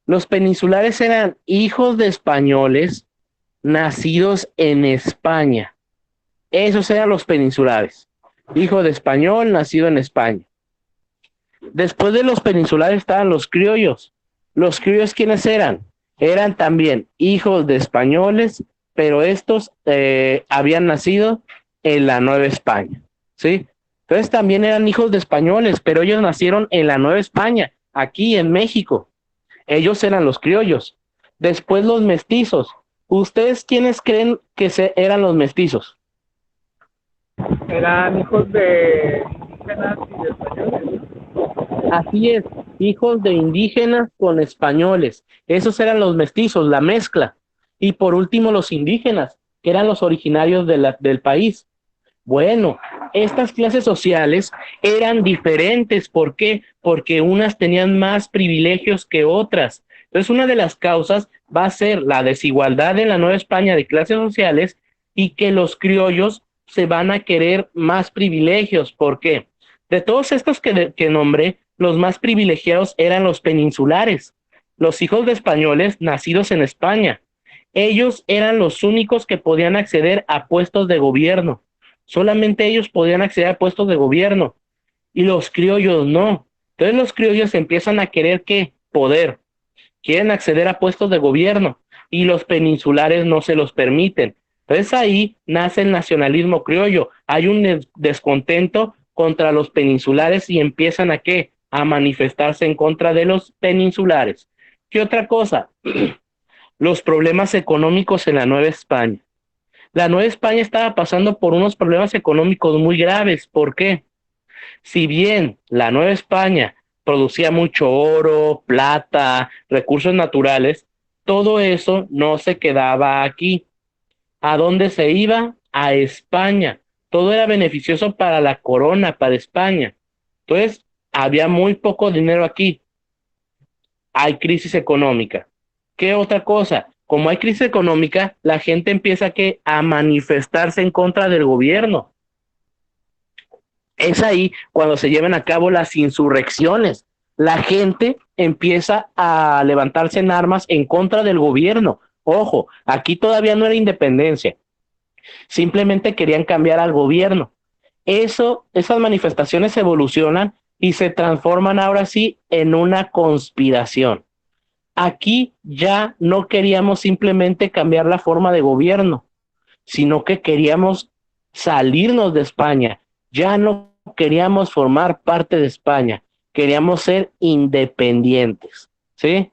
Los peninsulares eran hijos de españoles nacidos en España. Esos eran los peninsulares. Hijo de español, nacido en España. Después de los peninsulares estaban los criollos. Los criollos, ¿quiénes eran? Eran también hijos de españoles, pero estos habían nacido en la Nueva España, ¿sí? Entonces también eran hijos de españoles, pero ellos nacieron en la Nueva España, aquí en México. Ellos eran los criollos. Después los mestizos. ¿Ustedes quiénes creen que eran los mestizos? Eran hijos de indígenas y de españoles, ¿no? Así es, hijos de indígenas con españoles. Esos eran los mestizos, la mezcla. Y por último los indígenas, que eran los originarios del país. Bueno, estas clases sociales eran diferentes. ¿Por qué? Porque unas tenían más privilegios que otras. Entonces, una de las causas va a ser la desigualdad en la Nueva España de clases sociales y que los criollos se van a querer más privilegios. ¿Por qué? De todos estos que nombré, los más privilegiados eran los peninsulares, los hijos de españoles nacidos en España. Ellos eran los únicos que podían acceder a puestos de gobierno. Solamente ellos podían acceder a puestos de gobierno y los criollos no. Entonces los criollos empiezan a querer ¿qué? Poder. Quieren acceder a puestos de gobierno y los peninsulares no se los permiten. Entonces ahí nace el nacionalismo criollo. Hay un descontento contra los peninsulares y empiezan a ¿qué? A manifestarse en contra de los peninsulares. ¿Qué otra cosa? Los problemas económicos en la Nueva España. La Nueva España estaba pasando por unos problemas económicos muy graves. ¿Por qué? Si bien la Nueva España producía mucho oro, plata, recursos naturales, todo eso no se quedaba aquí. ¿A dónde se iba? A España. Todo era beneficioso para la corona, para España. Entonces, había muy poco dinero aquí. Hay crisis económica. ¿Qué otra cosa? Como hay crisis económica, la gente empieza a manifestarse en contra del gobierno. Es ahí cuando se llevan a cabo las insurrecciones. La gente empieza a levantarse en armas en contra del gobierno. Ojo, aquí todavía no era independencia. Simplemente querían cambiar al gobierno. Esas manifestaciones evolucionan y se transforman ahora sí en una conspiración. Aquí ya no queríamos simplemente cambiar la forma de gobierno, sino que queríamos salirnos de España. Ya no queríamos formar parte de España, queríamos ser independientes, ¿sí?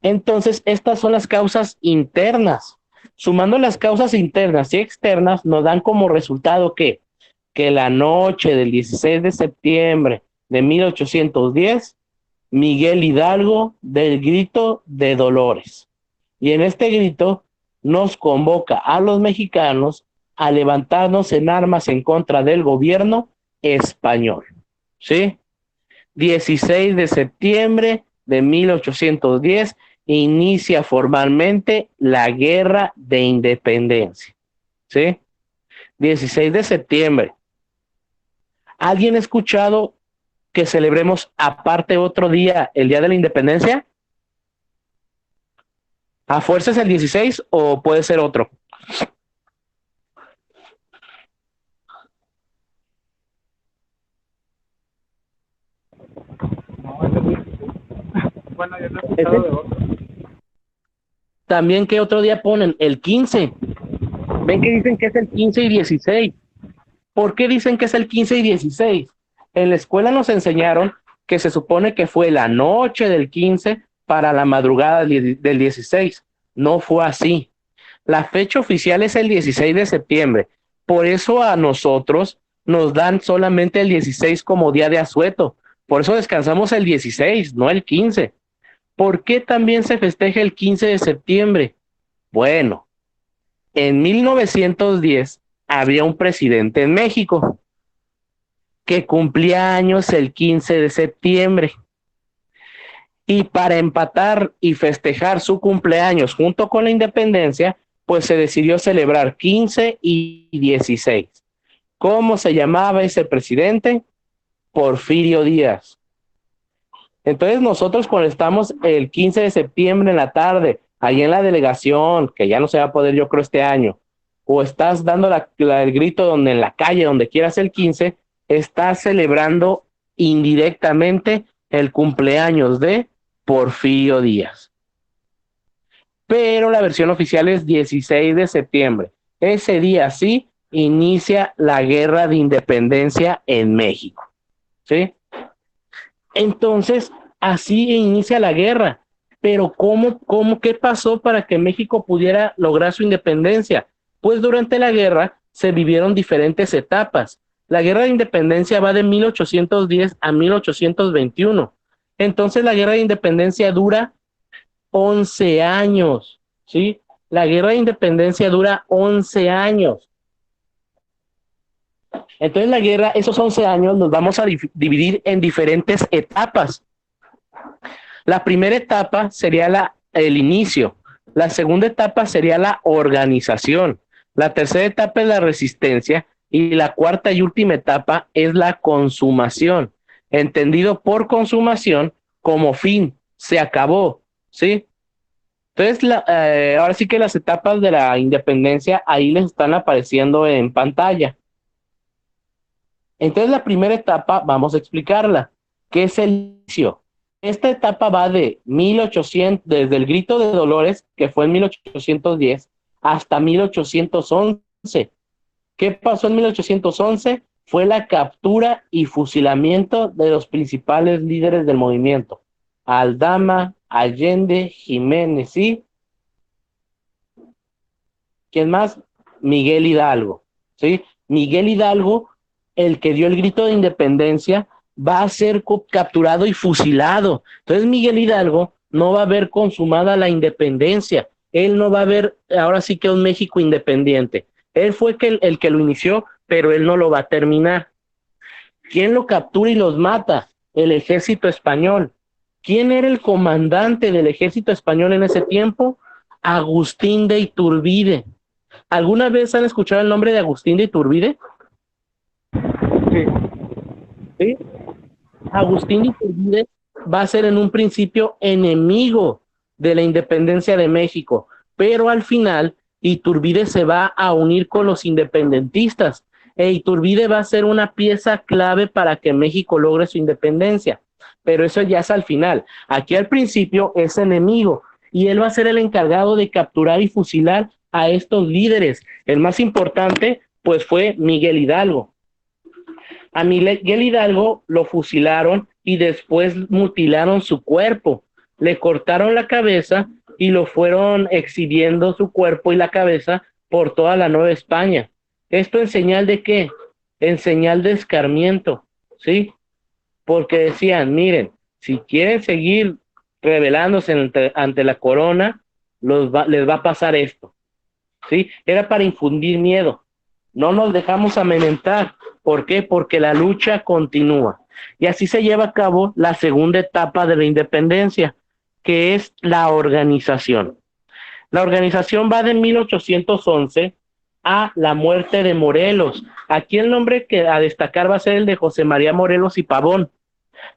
Entonces, estas son las causas internas. Sumando las causas internas y externas, nos dan como resultado que la noche del 16 de septiembre de 1810, Miguel Hidalgo del grito de Dolores. Y en este grito nos convoca a los mexicanos a levantarnos en armas en contra del gobierno español. ¿Sí? 16 de septiembre de 1810 inicia formalmente la Guerra de Independencia. ¿Sí? 16 de septiembre. ¿Alguien ha escuchado que celebremos aparte otro día, el Día de la Independencia? ¿A fuerzas el 16 o puede ser otro? No, es el 16. Bueno, yo no he escuchado de otro. También, ¿qué otro día ponen? El 15. ¿Ven que dicen que es el 15 y 16? ¿Por qué dicen que es el 15 y 16? En la escuela nos enseñaron que se supone que fue la noche del 15 para la madrugada del 16. No fue así. La fecha oficial es el 16 de septiembre. Por eso a nosotros nos dan solamente el 16 como día de asueto. Por eso descansamos el 16, no el 15. ¿Por qué también se festeja el 15 de septiembre? Bueno, en 1910 había un presidente en México que cumplía años el 15 de septiembre. Y para empatar y festejar su cumpleaños junto con la independencia, pues se decidió celebrar 15 y 16. ¿Cómo se llamaba ese presidente? Porfirio Díaz. Entonces nosotros cuando estamos el 15 de septiembre en la tarde, ahí en la delegación, que ya no se va a poder yo creo este año, o estás dando el grito donde en la calle, donde quieras el 15, estás celebrando indirectamente el cumpleaños de Porfirio Díaz. Pero la versión oficial es 16 de septiembre. Ese día sí inicia la guerra de independencia en México. ¿Sí? Entonces, así inicia la guerra. Pero qué pasó para que México pudiera lograr su independencia? Pues durante la guerra se vivieron diferentes etapas. La guerra de independencia va de 1810 a 1821. Entonces la guerra de independencia dura 11 años, ¿sí? La guerra de independencia dura 11 años. Entonces la guerra, esos 11 años los vamos a dividir en diferentes etapas. La primera etapa sería el inicio. La segunda etapa sería la organización. La tercera etapa es la resistencia. Y la cuarta y última etapa es la consumación. Entendido por consumación como fin. Se acabó, ¿sí? Entonces, ahora sí que las etapas de la independencia ahí les están apareciendo en pantalla. Entonces, la primera etapa, vamos a explicarla, que es el inicio. Esta etapa va de 1800, desde el Grito de Dolores, que fue en 1810, hasta 1811. ¿Qué pasó en 1811? Fue la captura y fusilamiento de los principales líderes del movimiento. Aldama, Allende, Jiménez y ¿quién más? Miguel Hidalgo, ¿sí? Miguel Hidalgo, el que dio el grito de independencia, va a ser capturado y fusilado. Entonces Miguel Hidalgo no va a ver consumada la independencia. Él no va a ver, ahora sí que un México independiente. Él fue el que lo inició, pero él no lo va a terminar. ¿Quién lo captura y los mata? El ejército español. ¿Quién era el comandante del ejército español en ese tiempo? Agustín de Iturbide. ¿Alguna vez han escuchado el nombre de Agustín de Iturbide? Sí. ¿Sí? Agustín de Iturbide va a ser en un principio enemigo de la independencia de México, pero al final Iturbide se va a unir con los independentistas e Iturbide va a ser una pieza clave para que México logre su independencia, pero eso ya es al final. Aquí al principio es enemigo y él va a ser el encargado de capturar y fusilar a estos líderes. El más importante pues fue Miguel Hidalgo. A Miguel Hidalgo lo fusilaron y después mutilaron su cuerpo, le cortaron la cabeza y lo fueron exhibiendo su cuerpo y la cabeza por toda la Nueva España. ¿Esto en señal de qué? En señal de escarmiento, ¿sí? Porque decían, miren, si quieren seguir rebelándose ante la corona, les va a pasar esto, ¿sí? Era para infundir miedo. No nos dejamos amenazar. ¿Por qué? Porque la lucha continúa. Y así se lleva a cabo la segunda etapa de la independencia, que es la organización. La organización va de 1811 a la muerte de Morelos. Aquí el nombre que a destacar va a ser el de José María Morelos y Pavón.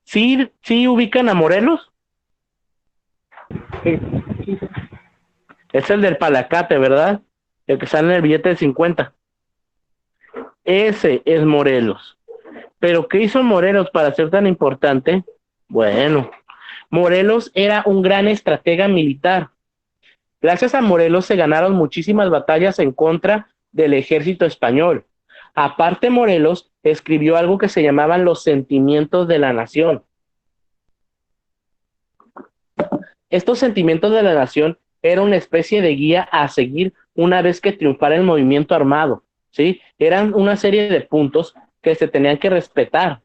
¿Sí ubican a Morelos? Sí. Es el del Palacate, ¿verdad? El que sale en el billete de 50. Ese es Morelos. ¿Pero qué hizo Morelos para ser tan importante? Bueno, Morelos era un gran estratega militar. Gracias a Morelos se ganaron muchísimas batallas en contra del ejército español. Aparte, Morelos escribió algo que se llamaban los sentimientos de la nación. Estos sentimientos de la nación eran una especie de guía a seguir una vez que triunfara el movimiento armado, ¿sí? Eran una serie de puntos que se tenían que respetar.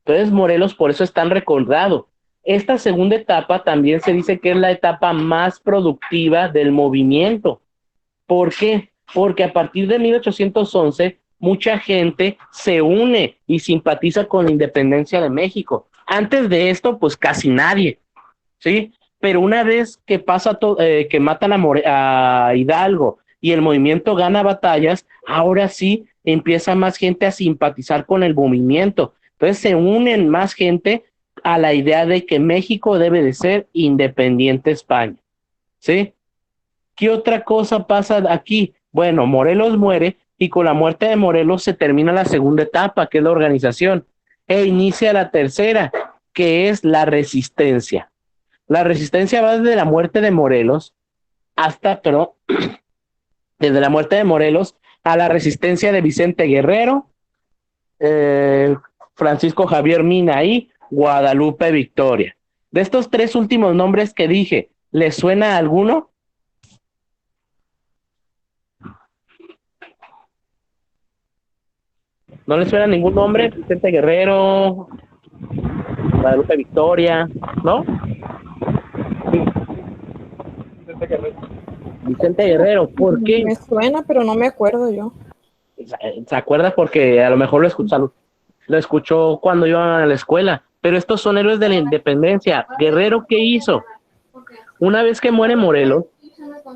Entonces Morelos por eso es tan recordado. Esta segunda etapa también se dice que es la etapa más productiva del movimiento. ¿Por qué? Porque a partir de 1811 mucha gente se une y simpatiza con la independencia de México. Antes de esto, pues casi nadie, ¿sí? Pero una vez que pasa que matan a Hidalgo y el movimiento gana batallas, ahora sí empieza más gente a simpatizar con el movimiento. Entonces se unen más gente a la idea de que México debe de ser independiente España, ¿sí? ¿Qué otra cosa pasa aquí? Bueno, Morelos muere y con la muerte de Morelos se termina la segunda etapa, que es la organización, e inicia la tercera, que es la resistencia. La resistencia va desde la muerte de Morelos hasta, perdón, desde la muerte de Morelos a la resistencia de Vicente Guerrero, eh, Francisco Javier Mina y Guadalupe Victoria. De estos tres últimos nombres que dije, ¿les suena alguno? ¿No les suena ningún nombre? Vicente Guerrero, Guadalupe Victoria, ¿no? Vicente Guerrero, ¿por qué? Me suena, pero no me acuerdo yo. ¿Se acuerda? Porque a lo mejor lo escuchó cuando iba a la escuela, pero estos son héroes de la independencia. Guerrero, ¿qué hizo? Una vez que muere Morelos,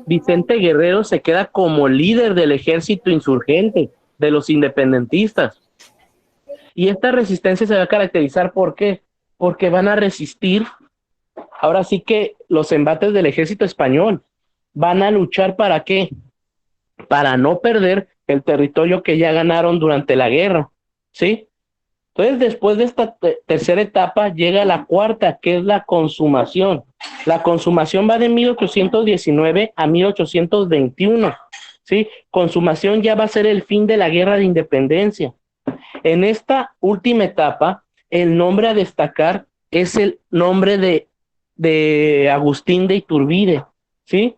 Vicente Guerrero se queda como líder del ejército insurgente, de los independentistas. Y esta resistencia se va a caracterizar ¿por qué? Porque van a resistir, ahora sí que los embates del ejército español, van a luchar ¿para qué? Para no perder el territorio que ya ganaron durante la guerra, ¿sí? Entonces, después de esta tercera etapa, llega la cuarta, que es la consumación. La consumación va de 1819 a 1821, ¿sí? Consumación ya va a ser el fin de la guerra de independencia. En esta última etapa, el nombre a destacar es el nombre de Agustín de Iturbide, ¿sí?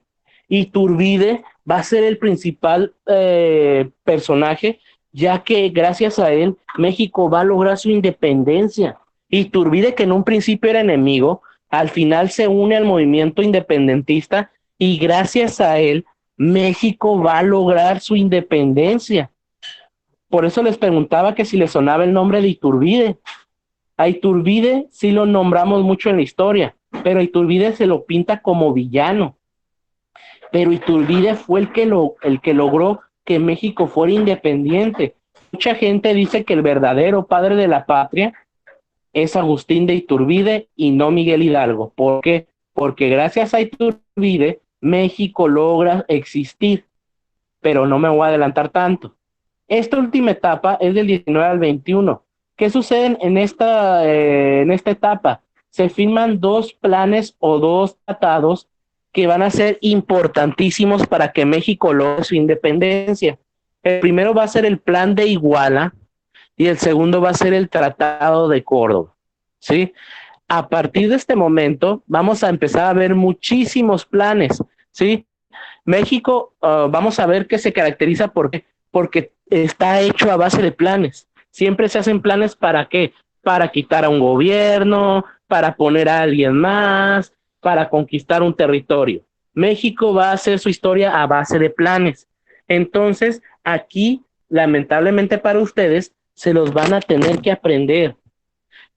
Iturbide va a ser el principal personaje, ya que gracias a él México va a lograr su independencia. Iturbide, que en un principio era enemigo, al final se une al movimiento independentista y gracias a él México va a lograr su independencia. Por eso les preguntaba que si les sonaba el nombre de Iturbide. A Iturbide sí lo nombramos mucho en la historia, pero a Iturbide se lo pinta como villano. Pero Iturbide fue el que logró que México fuera independiente. Mucha gente dice que el verdadero padre de la patria es Agustín de Iturbide y no Miguel Hidalgo. ¿Por qué? Porque gracias a Iturbide México logra existir, pero no me voy a adelantar tanto. Esta última etapa es del 19 al 21. ¿Qué sucede en esta etapa? Se firman dos planes o dos tratados que van a ser importantísimos para que México logre su independencia. El primero va a ser el Plan de Iguala y el segundo va a ser el Tratado de Córdoba, ¿sí? A partir de este momento vamos a empezar a ver muchísimos planes, ¿sí? México, vamos a ver que se caracteriza porque está hecho a base de planes. Siempre se hacen planes ¿para qué? Para quitar a un gobierno, para poner a alguien más, para conquistar un territorio. México va a hacer su historia a base de planes. Entonces, aquí, lamentablemente para ustedes, se los van a tener que aprender.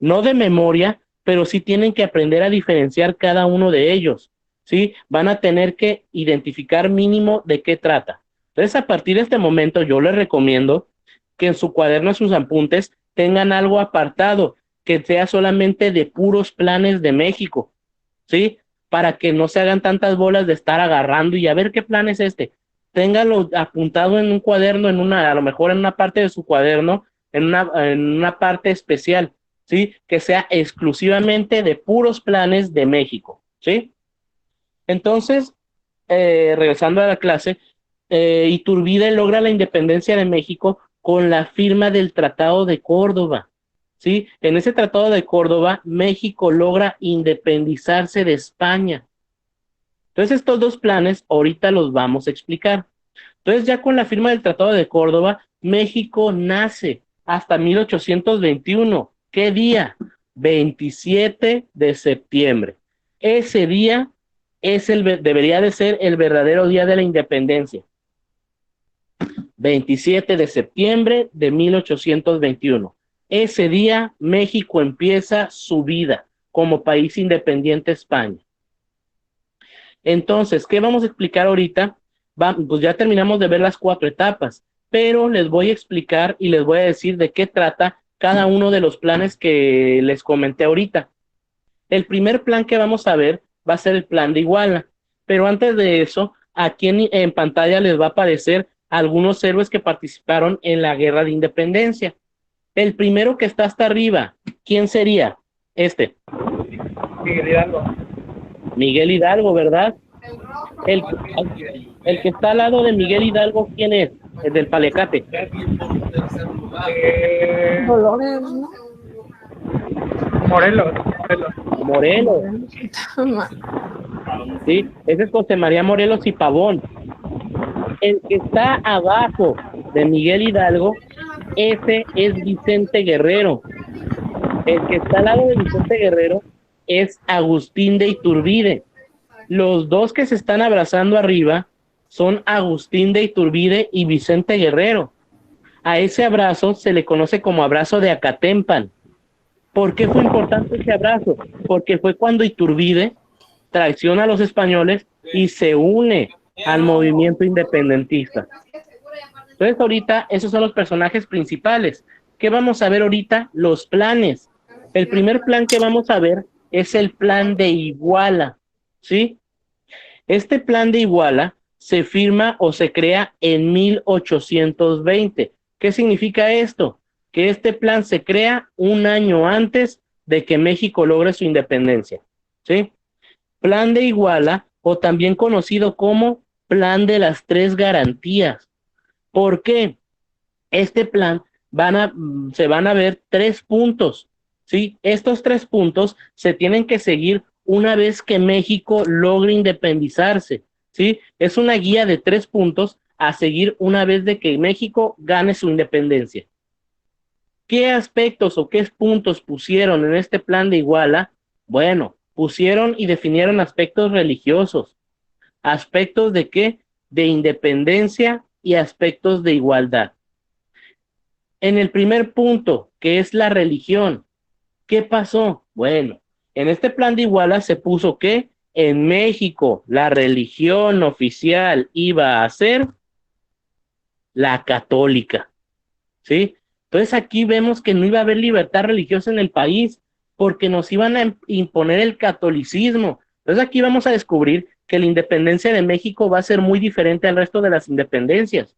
No de memoria, pero sí tienen que aprender a diferenciar cada uno de ellos. ¿Sí? Van a tener que identificar mínimo de qué trata. Entonces, a partir de este momento, yo les recomiendo que en su cuaderno, en sus apuntes, tengan algo apartado, que sea solamente de puros planes de México, ¿sí? Para que no se hagan tantas bolas de estar agarrando y a ver qué plan es este. Téngalo apuntado en un cuaderno, a lo mejor en una parte de su cuaderno, en una parte especial, ¿sí? Que sea exclusivamente de puros planes de México, ¿sí? Entonces, regresando a la clase, Iturbide logra la independencia de México con la firma del Tratado de Córdoba, ¿sí? En ese Tratado de Córdoba, México logra independizarse de España. Entonces, estos dos planes ahorita los vamos a explicar. Entonces, ya con la firma del Tratado de Córdoba, México nace hasta 1821. ¿Qué día? 27 de septiembre. Ese día debería de ser el verdadero día de la independencia. 27 de septiembre de 1821. Ese día México empieza su vida como país independiente España. Entonces, ¿qué vamos a explicar ahorita? Pues ya terminamos de ver las 4 etapas, pero les voy a explicar y les voy a decir de qué trata cada uno de los planes que les comenté ahorita. El primer plan que vamos a ver va a ser el plan de Iguala, pero antes de eso, aquí en pantalla les va a aparecer algunos héroes que participaron en la Guerra de Independencia. El primero que está hasta arriba, ¿quién sería? Este. Miguel Hidalgo. Miguel Hidalgo, ¿verdad? El, el que está al lado de Miguel Hidalgo, ¿quién es? El del Paliacate. Dolores, ¿no? Morelos. Morelos. Sí, ese es José María Morelos y Pavón. El que está abajo de Miguel Hidalgo, ese es Vicente Guerrero. El que está al lado de Vicente Guerrero es Agustín de Iturbide. Los dos que se están abrazando arriba son Agustín de Iturbide y Vicente Guerrero. A ese abrazo se le conoce como abrazo de Acatempan. ¿Por qué fue importante ese abrazo? Porque fue cuando Iturbide traiciona a los españoles y se une al movimiento independentista. Entonces ahorita esos son los personajes principales. ¿Qué vamos a ver ahorita? Los planes. El primer plan que vamos a ver es el plan de Iguala, ¿sí? Este plan de Iguala se firma o se crea en 1820. ¿Qué significa esto? Que este plan se crea un año antes de que México logre su independencia, ¿sí? Plan de Iguala, o también conocido como Plan de las Tres Garantías. ¿Por qué? Este plan se van a ver 3 puntos, ¿sí? Estos 3 puntos se tienen que seguir una vez que México logre independizarse, ¿sí? Es una guía de 3 puntos a seguir una vez de que México gane su independencia. ¿Qué aspectos o qué puntos pusieron en este plan de Iguala? Bueno, pusieron y definieron aspectos religiosos. ¿Aspectos de qué? De independencia y aspectos de igualdad. En el primer punto, que es la religión, ¿qué pasó? Bueno, en este plan de Iguala se puso que en México la religión oficial iba a ser la católica, ¿sí? Entonces aquí vemos que no iba a haber libertad religiosa en el país porque nos iban a imponer el catolicismo. Entonces aquí vamos a descubrir que la independencia de México va a ser muy diferente al resto de las independencias.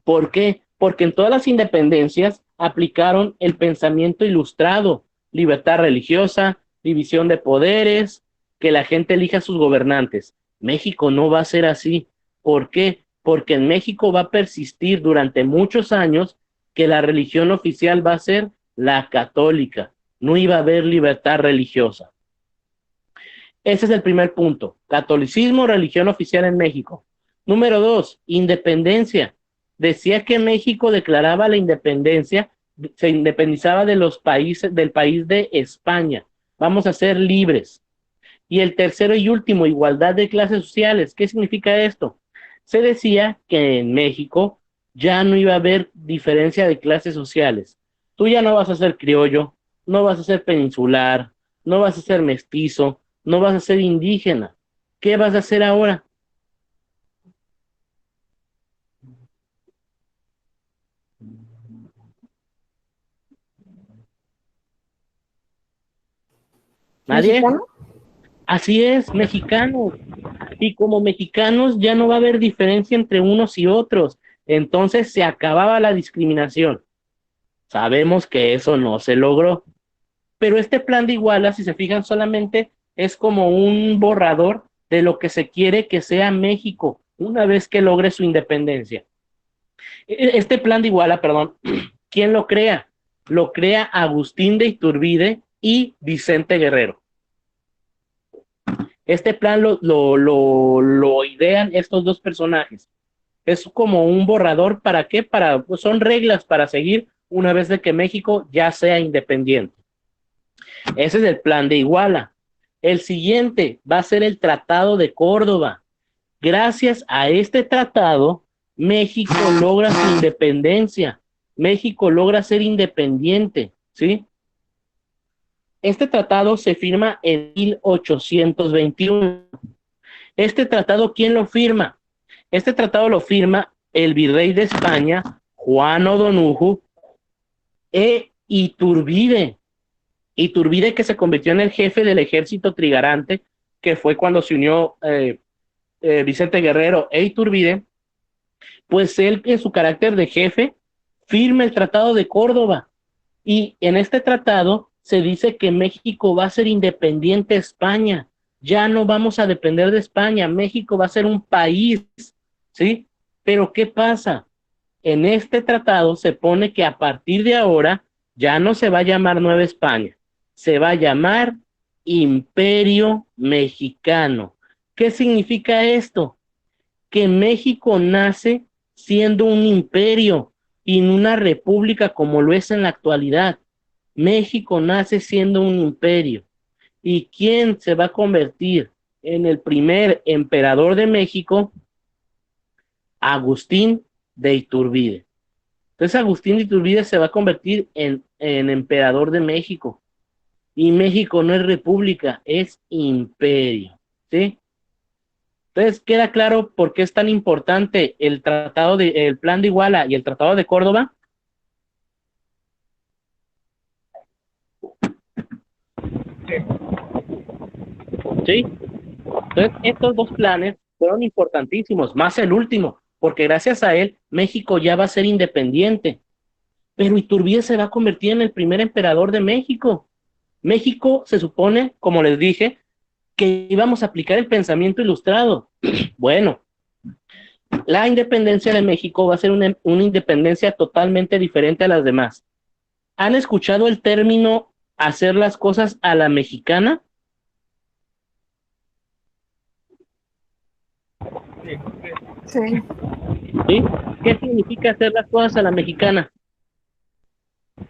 ¿Por qué? Porque en todas las independencias aplicaron el pensamiento ilustrado, libertad religiosa, división de poderes, que la gente elija a sus gobernantes. México no va a ser así. ¿Por qué? Porque en México va a persistir durante muchos años que la religión oficial va a ser la católica. No iba a haber libertad religiosa. Ese es el primer punto. Catolicismo, religión oficial en México. Número 2, independencia. Decía que México declaraba la independencia, se independizaba de los países, del país de España. Vamos a ser libres. Y el tercero y último, igualdad de clases sociales. ¿Qué significa esto? Se decía que en México ya no iba a haber diferencia de clases sociales. Tú ya no vas a ser criollo, no vas a ser peninsular, no vas a ser mestizo, no vas a ser indígena. ¿Qué vas a hacer ahora? ¿Nadie? ¿Mexicano? Así es, mexicanos. Y como mexicanos ya no va a haber diferencia entre unos y otros. Entonces se acababa la discriminación. Sabemos que eso no se logró. Pero este plan de Iguala, si se fijan, solamente es como un borrador de lo que se quiere que sea México una vez que logre su independencia. Este plan de Iguala, perdón, ¿quién lo crea? Lo crea Agustín de Iturbide y Vicente Guerrero. Este plan lo idean estos dos personajes. Es como un borrador, ¿para qué? Pues son reglas para seguir una vez de que México ya sea independiente. Ese es el plan de Iguala. El siguiente va a ser el Tratado de Córdoba. Gracias a este tratado, México logra su independencia. México logra ser independiente, ¿sí? Este tratado se firma en 1821. Este tratado, ¿quién lo firma? Este tratado lo firma el virrey de España, Juan O'Donoghue, Iturbide. Iturbide, que se convirtió en el jefe del ejército trigarante, que fue cuando se unió Vicente Guerrero e Iturbide, pues él en su carácter de jefe firma el Tratado de Córdoba, y en este tratado se dice que México va a ser independiente de España, ya no vamos a depender de España, México va a ser un país, ¿sí? Pero ¿qué pasa? En este tratado se pone que a partir de ahora ya no se va a llamar Nueva España, se va a llamar Imperio Mexicano. ¿Qué significa esto? Que México nace siendo un imperio y no una república como lo es en la actualidad. México nace siendo un imperio. ¿Y quién se va a convertir en el primer emperador de México? Agustín de Iturbide. Entonces Agustín de Iturbide se va a convertir en emperador de México. Y México no es república, es imperio. ¿Sí? Entonces queda claro por qué es tan importante el Plan de Iguala y el Tratado de Córdoba. Sí. ¿Sí? Entonces estos dos planes fueron importantísimos, más el último, porque gracias a él México ya va a ser independiente. Pero Iturbide se va a convertir en el primer emperador de México. México se supone, como les dije, que íbamos a aplicar el pensamiento ilustrado. Bueno, la independencia de México va a ser una independencia totalmente diferente a las demás. ¿Han escuchado el término hacer las cosas a la mexicana? Sí, Sí. ¿Sí? ¿Qué significa hacer las cosas a la mexicana?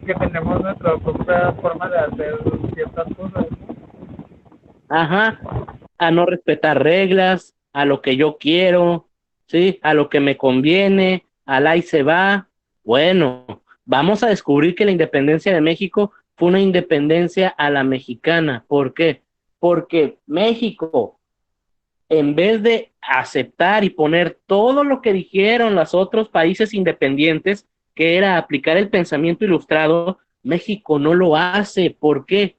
que tenemos nuestra propia forma de hacer ciertas cosas. Ajá, a no respetar reglas, a lo que yo quiero, ¿sí? A lo que me conviene, al ahí se va. Bueno, vamos a descubrir que la independencia de México fue una independencia a la mexicana. ¿Por qué? Porque México, en vez de aceptar y poner todo lo que dijeron los otros países independientes, que era aplicar el pensamiento ilustrado, México no lo hace. ¿Por qué?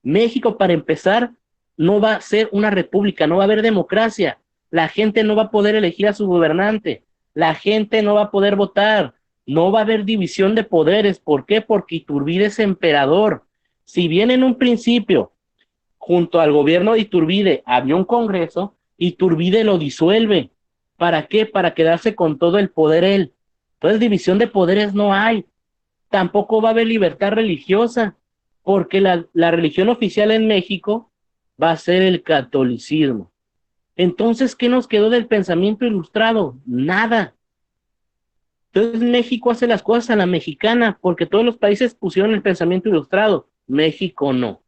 México, para empezar, no va a ser una república, no va a haber democracia, la gente no va a poder elegir a su gobernante, la gente no va a poder votar, no va a haber división de poderes. ¿Por qué? Porque Iturbide es emperador. Si bien en un principio, junto al gobierno de Iturbide, había un congreso, Iturbide lo disuelve. ¿Para qué? Para quedarse con todo el poder él. Entonces, división de poderes no hay. Tampoco va a haber libertad religiosa, porque la religión oficial en México va a ser el catolicismo. Entonces, ¿qué nos quedó del pensamiento ilustrado? Nada. Entonces México hace las cosas a la mexicana, porque todos los países pusieron el pensamiento ilustrado, México no.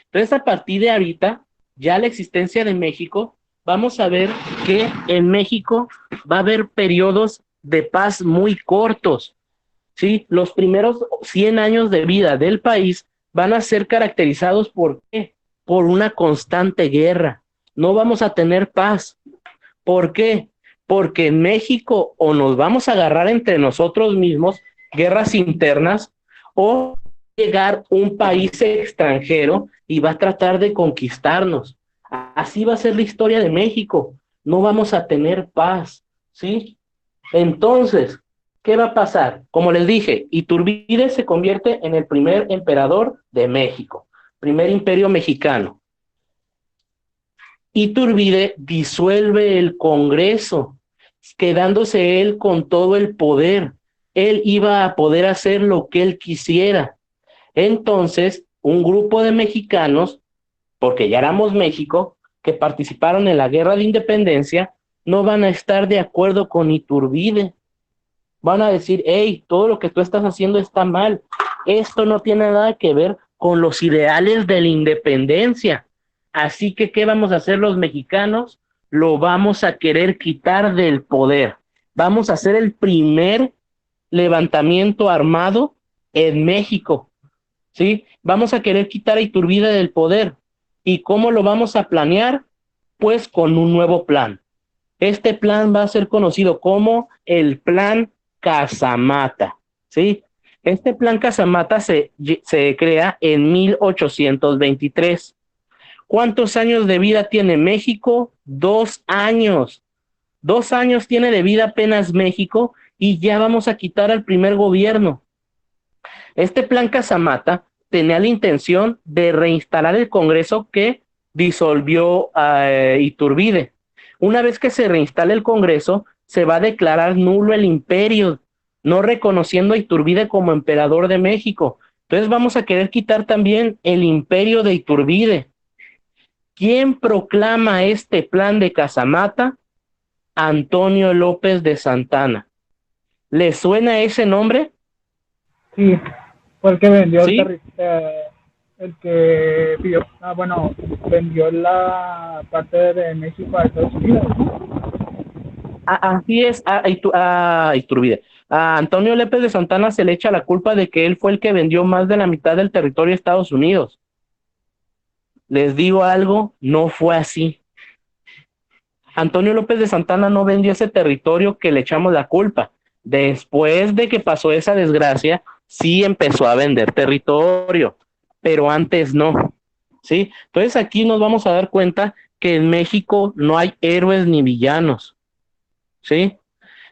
Entonces, a partir de ahorita, ya la existencia de México, vamos a ver que en México va a haber periodos de paz muy cortos. ¿Sí? Los primeros 100 años de vida del país van a ser caracterizados por ¿qué? Por una constante guerra. No vamos a tener paz. ¿Por qué? Porque en México o nos vamos a agarrar entre nosotros mismos, guerras internas, o llegar un país extranjero y va a tratar de conquistarnos. Así va a ser la historia de México. No vamos a tener paz, ¿sí? Entonces, ¿qué va a pasar? Como les dije, Iturbide se convierte en el primer emperador de México, primer imperio mexicano. Iturbide disuelve el Congreso, quedándose él con todo el poder. Él iba a poder hacer lo que él quisiera. Entonces, un grupo de mexicanos, porque ya éramos México, que participaron en la guerra de independencia, no van a estar de acuerdo con Iturbide. Van a decir, hey, todo lo que tú estás haciendo está mal. Esto no tiene nada que ver con los ideales de la independencia. Así que, ¿qué vamos a hacer los mexicanos? Lo vamos a querer quitar del poder. Vamos a hacer el primer levantamiento armado en México, ¿sí? Vamos a querer quitar a Iturbide del poder. ¿Y cómo lo vamos a planear? Pues con un nuevo plan. Este plan va a ser conocido como el Plan Casamata, ¿sí? Este plan Casamata se crea en 1823. ¿Cuántos años de vida tiene México? 2 años. 2 años tiene de vida apenas México y ya vamos a quitar al primer gobierno. Este plan Casamata tenía la intención de reinstalar el Congreso que disolvió a Iturbide. Una vez que se reinstale el Congreso, se va a declarar nulo el imperio, no reconociendo a Iturbide como emperador de México. Entonces vamos a querer quitar también el imperio de Iturbide. ¿Quién proclama este plan de Casamata? Antonio López de Santana. ¿Le suena ese nombre? Sí, fue el que vendió ¿Sí? el que pidió, vendió la parte de México a Estados Unidos. Así es, Iturbide. A Antonio López de Santana se le echa la culpa de que él fue el que vendió más de la mitad del territorio de Estados Unidos. Les digo algo, no fue así. Antonio López de Santana no vendió ese territorio que le echamos la culpa. Después de que pasó esa desgracia, sí empezó a vender territorio, pero antes no. ¿Sí? Entonces aquí nos vamos a dar cuenta que en México no hay héroes ni villanos. ¿Sí?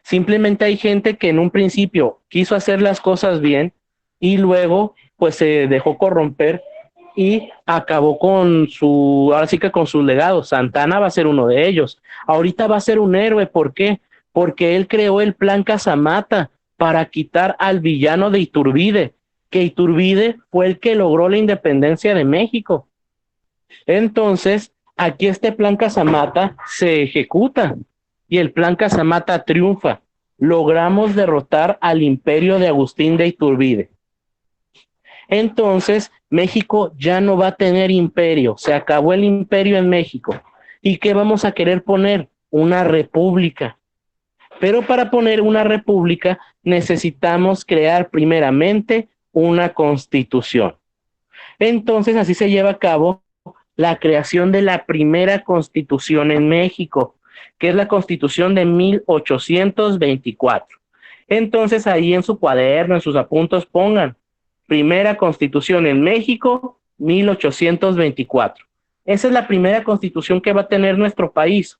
Simplemente hay gente que en un principio quiso hacer las cosas bien y luego pues se dejó corromper y acabó con ahora sí que con sus legados. Santana va a ser uno de ellos. Ahorita va a ser un héroe, ¿por qué? Porque él creó el plan Casamata para quitar al villano de Iturbide, que Iturbide fue el que logró la independencia de México. Entonces, aquí este plan Casamata se ejecuta y el plan Casamata triunfa. Logramos derrotar al imperio de Agustín de Iturbide. Entonces, México ya no va a tener imperio, se acabó el imperio en México. ¿Y qué vamos a querer poner? Una república. Pero para poner una república necesitamos crear primeramente una constitución. Entonces, así se lleva a cabo la creación de la primera constitución en México, que es la constitución de 1824. Entonces ahí en su cuaderno, en sus apuntos pongan, primera constitución en México, 1824. Esa es la primera constitución que va a tener nuestro país.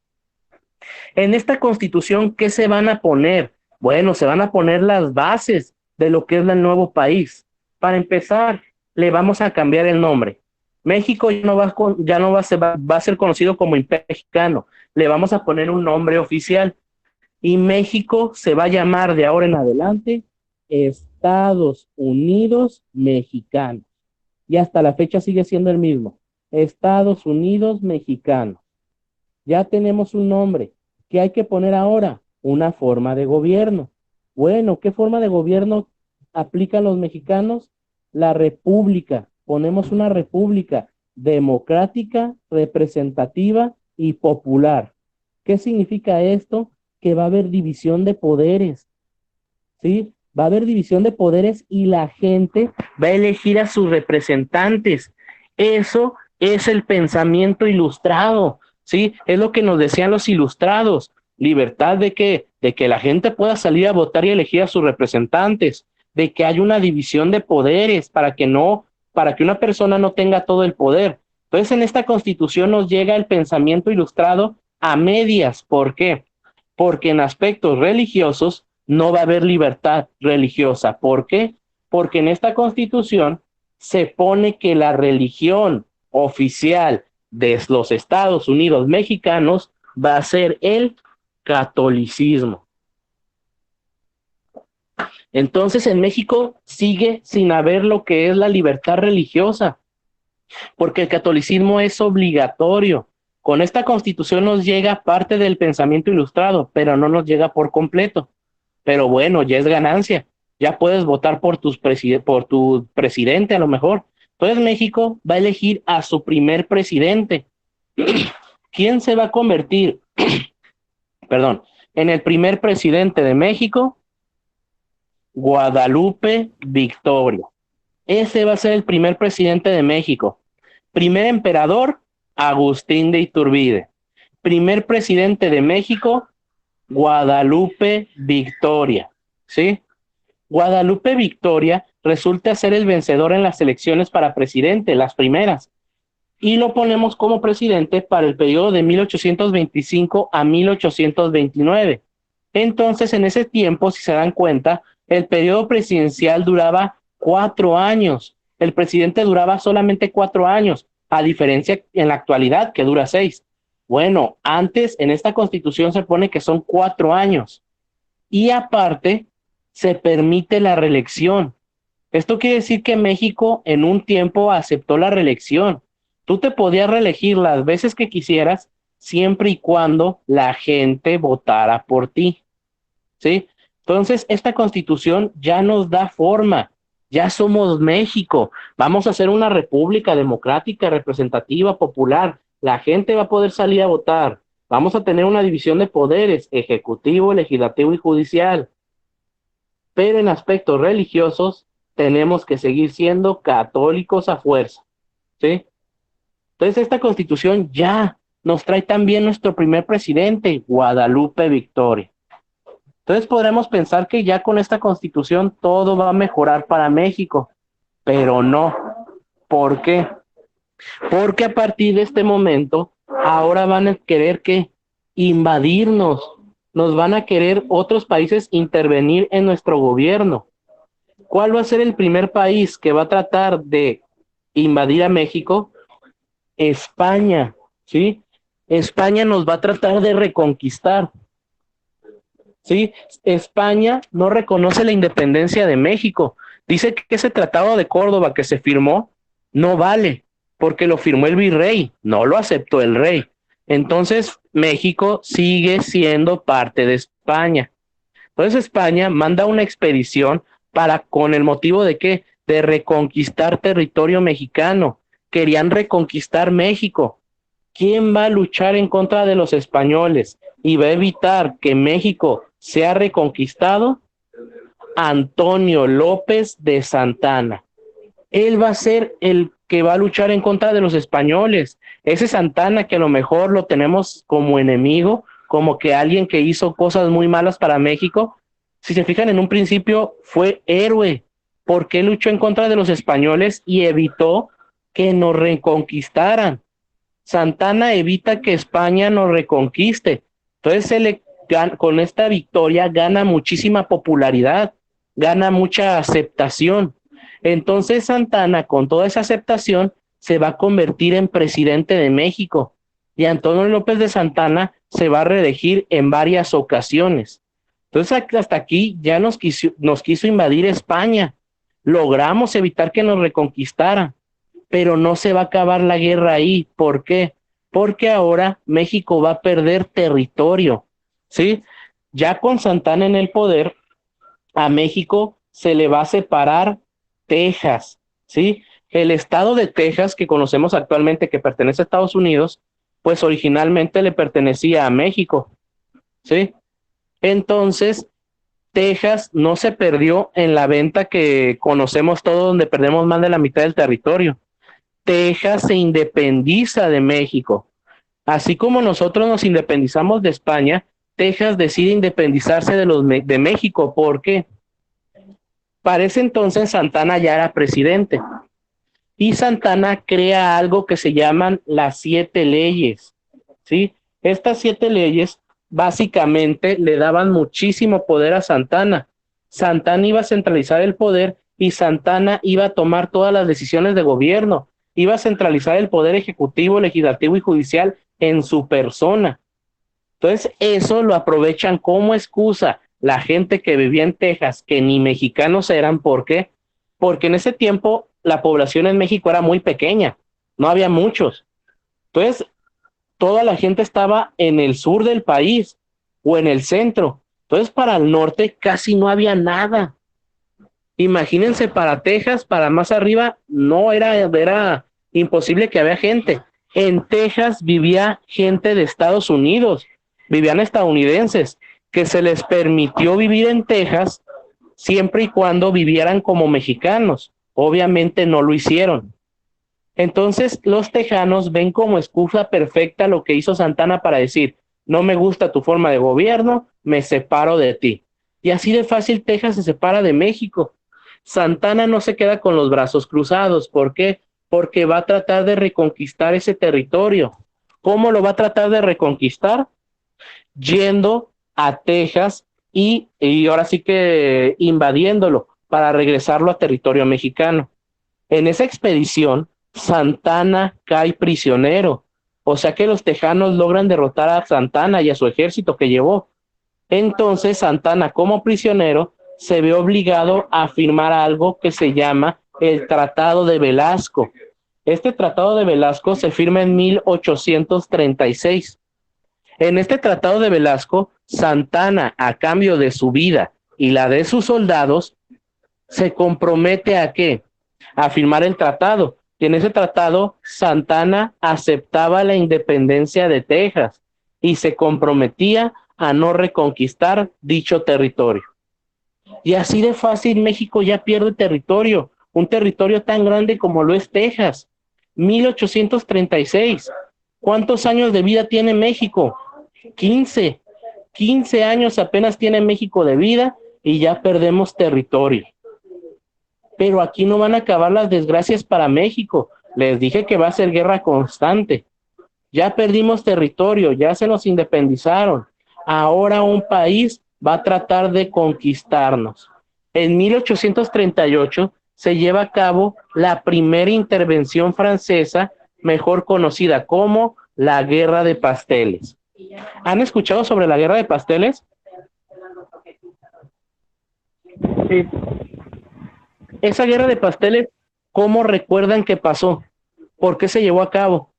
En esta constitución, ¿qué se van a poner? Bueno, se van a poner las bases de lo que es el nuevo país. Para empezar, le vamos a cambiar el nombre. México ya no va a ser conocido como Imperio Mexicano. Le vamos a poner un nombre oficial. Y México se va a llamar de ahora en adelante Estados Unidos Mexicanos. Y hasta la fecha sigue siendo el mismo. Estados Unidos Mexicanos. Ya tenemos un nombre. ¿Qué hay que poner ahora? Una forma de gobierno. Bueno, ¿qué forma de gobierno aplican los mexicanos? La república. Ponemos una república democrática, representativa y popular. ¿Qué significa esto? Que va a haber división de poderes. ¿Sí? Va a haber división de poderes y la gente va a elegir a sus representantes. Eso es el pensamiento ilustrado. ¿Sí? Es lo que nos decían los ilustrados. Libertad de que la gente pueda salir a votar y elegir a sus representantes, de que haya una división de poderes para que una persona no tenga todo el poder. Entonces, en esta Constitución nos llega el pensamiento ilustrado a medias. ¿Por qué? Porque en aspectos religiosos no va a haber libertad religiosa. ¿Por qué? Porque en esta Constitución se pone que la religión oficial de los Estados Unidos mexicanos va a ser el catolicismo. Entonces en México sigue sin haber lo que es la libertad religiosa, porque el catolicismo es obligatorio. Con esta Constitución nos llega parte del pensamiento ilustrado, pero no nos llega por completo. Pero bueno, ya es ganancia. Ya puedes votar por tu presidente a lo mejor. Entonces México va a elegir a su primer presidente. ¿Quién se va a convertir, perdón, en el primer presidente de México? Guadalupe Victoria. Ese va a ser el primer presidente de México. Primer emperador, Agustín de Iturbide. Primer presidente de México, Guadalupe Victoria. ¿Sí? Guadalupe Victoria resulta ser el vencedor en las elecciones para presidente, las primeras, y lo ponemos como presidente para el periodo de 1825 a 1829. Entonces, en ese tiempo, si se dan cuenta, el periodo presidencial duraba 4 años. El presidente duraba solamente 4 años, a diferencia en la actualidad que dura 6. Bueno, antes en esta constitución se pone que son 4 años y aparte se permite la reelección. Esto quiere decir que México en un tiempo aceptó la reelección. Tú te podías reelegir las veces que quisieras siempre y cuando la gente votara por ti. ¿Sí? Entonces, esta constitución ya nos da forma, ya somos México, vamos a ser una república democrática, representativa, popular, la gente va a poder salir a votar, vamos a tener una división de poderes, ejecutivo, legislativo y judicial, pero en aspectos religiosos tenemos que seguir siendo católicos a fuerza, ¿sí? Entonces, esta constitución ya nos trae también nuestro primer presidente, Guadalupe Victoria. Entonces podremos pensar que ya con esta constitución todo va a mejorar para México, pero no. ¿Por qué? Porque a partir de este momento, ahora van a querer que invadirnos, nos van a querer otros países intervenir en nuestro gobierno. ¿Cuál va a ser el primer país que va a tratar de invadir a México? España, ¿sí? España nos va a tratar de reconquistar. ¿Sí? España no reconoce la independencia de México. Dice que ese tratado de Córdoba que se firmó no vale, porque lo firmó el virrey, no lo aceptó el rey. Entonces, México sigue siendo parte de España. Entonces, España manda una expedición para, con el motivo de qué? De reconquistar territorio mexicano. Querían reconquistar México. ¿Quién va a luchar en contra de los españoles y va a evitar que México sea reconquistado? Antonio López de Santana. Él va a ser el que va a luchar en contra de los españoles. Ese Santana que a lo mejor lo tenemos como enemigo, como que alguien que hizo cosas muy malas para México, si se fijan en un principio fue héroe, porque luchó en contra de los españoles y evitó que nos reconquistaran. Santana evita que España nos reconquiste. Entonces, con esta victoria gana muchísima popularidad, gana mucha aceptación. Entonces, Santana, con toda esa aceptación, se va a convertir en presidente de México. Y Antonio López de Santana se va a reelegir en varias ocasiones. Entonces, hasta aquí ya nos quiso invadir España. Logramos evitar que nos reconquistara, pero no se va a acabar la guerra ahí. ¿Por qué? Porque ahora México va a perder territorio, ¿sí? Ya con Santana en el poder, a México se le va a separar Texas, ¿sí? El estado de Texas que conocemos actualmente, que pertenece a Estados Unidos, pues originalmente le pertenecía a México, ¿sí? Entonces, Texas no se perdió en la venta que conocemos todos, donde perdemos más de la mitad del territorio. Texas se independiza de México. Así como nosotros nos independizamos de España, Texas decide independizarse de México. ¿Por qué? Para ese entonces Santana ya era presidente y Santana crea algo que se llaman las 7 leyes, ¿sí? Estas 7 leyes básicamente le daban muchísimo poder a Santana. Santana iba a centralizar el poder y Santana iba a tomar todas las decisiones de gobierno, iba a centralizar el poder ejecutivo, legislativo y judicial en su persona. Entonces, eso lo aprovechan como excusa la gente que vivía en Texas, que ni mexicanos eran. ¿Por qué? Porque en ese tiempo la población en México era muy pequeña, no había muchos. Entonces, toda la gente estaba en el sur del país o en el centro. Entonces, para el norte casi no había nada. Imagínense, para Texas, para más arriba, no era imposible que había gente. En Texas vivía gente de Estados Unidos, vivían estadounidenses, que se les permitió vivir en Texas siempre y cuando vivieran como mexicanos. Obviamente no lo hicieron. Entonces los tejanos ven como excusa perfecta lo que hizo Santana para decir: no me gusta tu forma de gobierno, me separo de ti. Y así de fácil Texas se separa de México. Santana no se queda con los brazos cruzados. ¿Por qué? Porque va a tratar de reconquistar ese territorio. ¿Cómo lo va a tratar de reconquistar? Yendo a Texas y ahora sí que invadiéndolo para regresarlo a territorio mexicano. En esa expedición, Santana cae prisionero. O sea que los tejanos logran derrotar a Santana y a su ejército que llevó. Entonces Santana, como prisionero, se ve obligado a firmar algo que se llama el Tratado de Velasco. Este Tratado de Velasco se firma en 1836. En este Tratado de Velasco, Santana, a cambio de su vida y la de sus soldados, se compromete a qué? A firmar el tratado. Y en ese tratado, Santana aceptaba la independencia de Texas y se comprometía a no reconquistar dicho territorio. Y así de fácil México ya pierde territorio, un territorio tan grande como lo es Texas. 1836. ¿Cuántos años de vida tiene México? 15. 15 años apenas tiene México de vida y ya perdemos territorio. Pero aquí no van a acabar las desgracias para México. Les dije que va a ser guerra constante. Ya perdimos territorio, ya se nos independizaron. Ahora un país va a tratar de conquistarnos. En 1838 se lleva a cabo la primera intervención francesa, mejor conocida como la Guerra de Pasteles. ¿Han escuchado sobre la Guerra de Pasteles? Sí. Esa Guerra de Pasteles, ¿cómo recuerdan que pasó? ¿Por qué se llevó a cabo?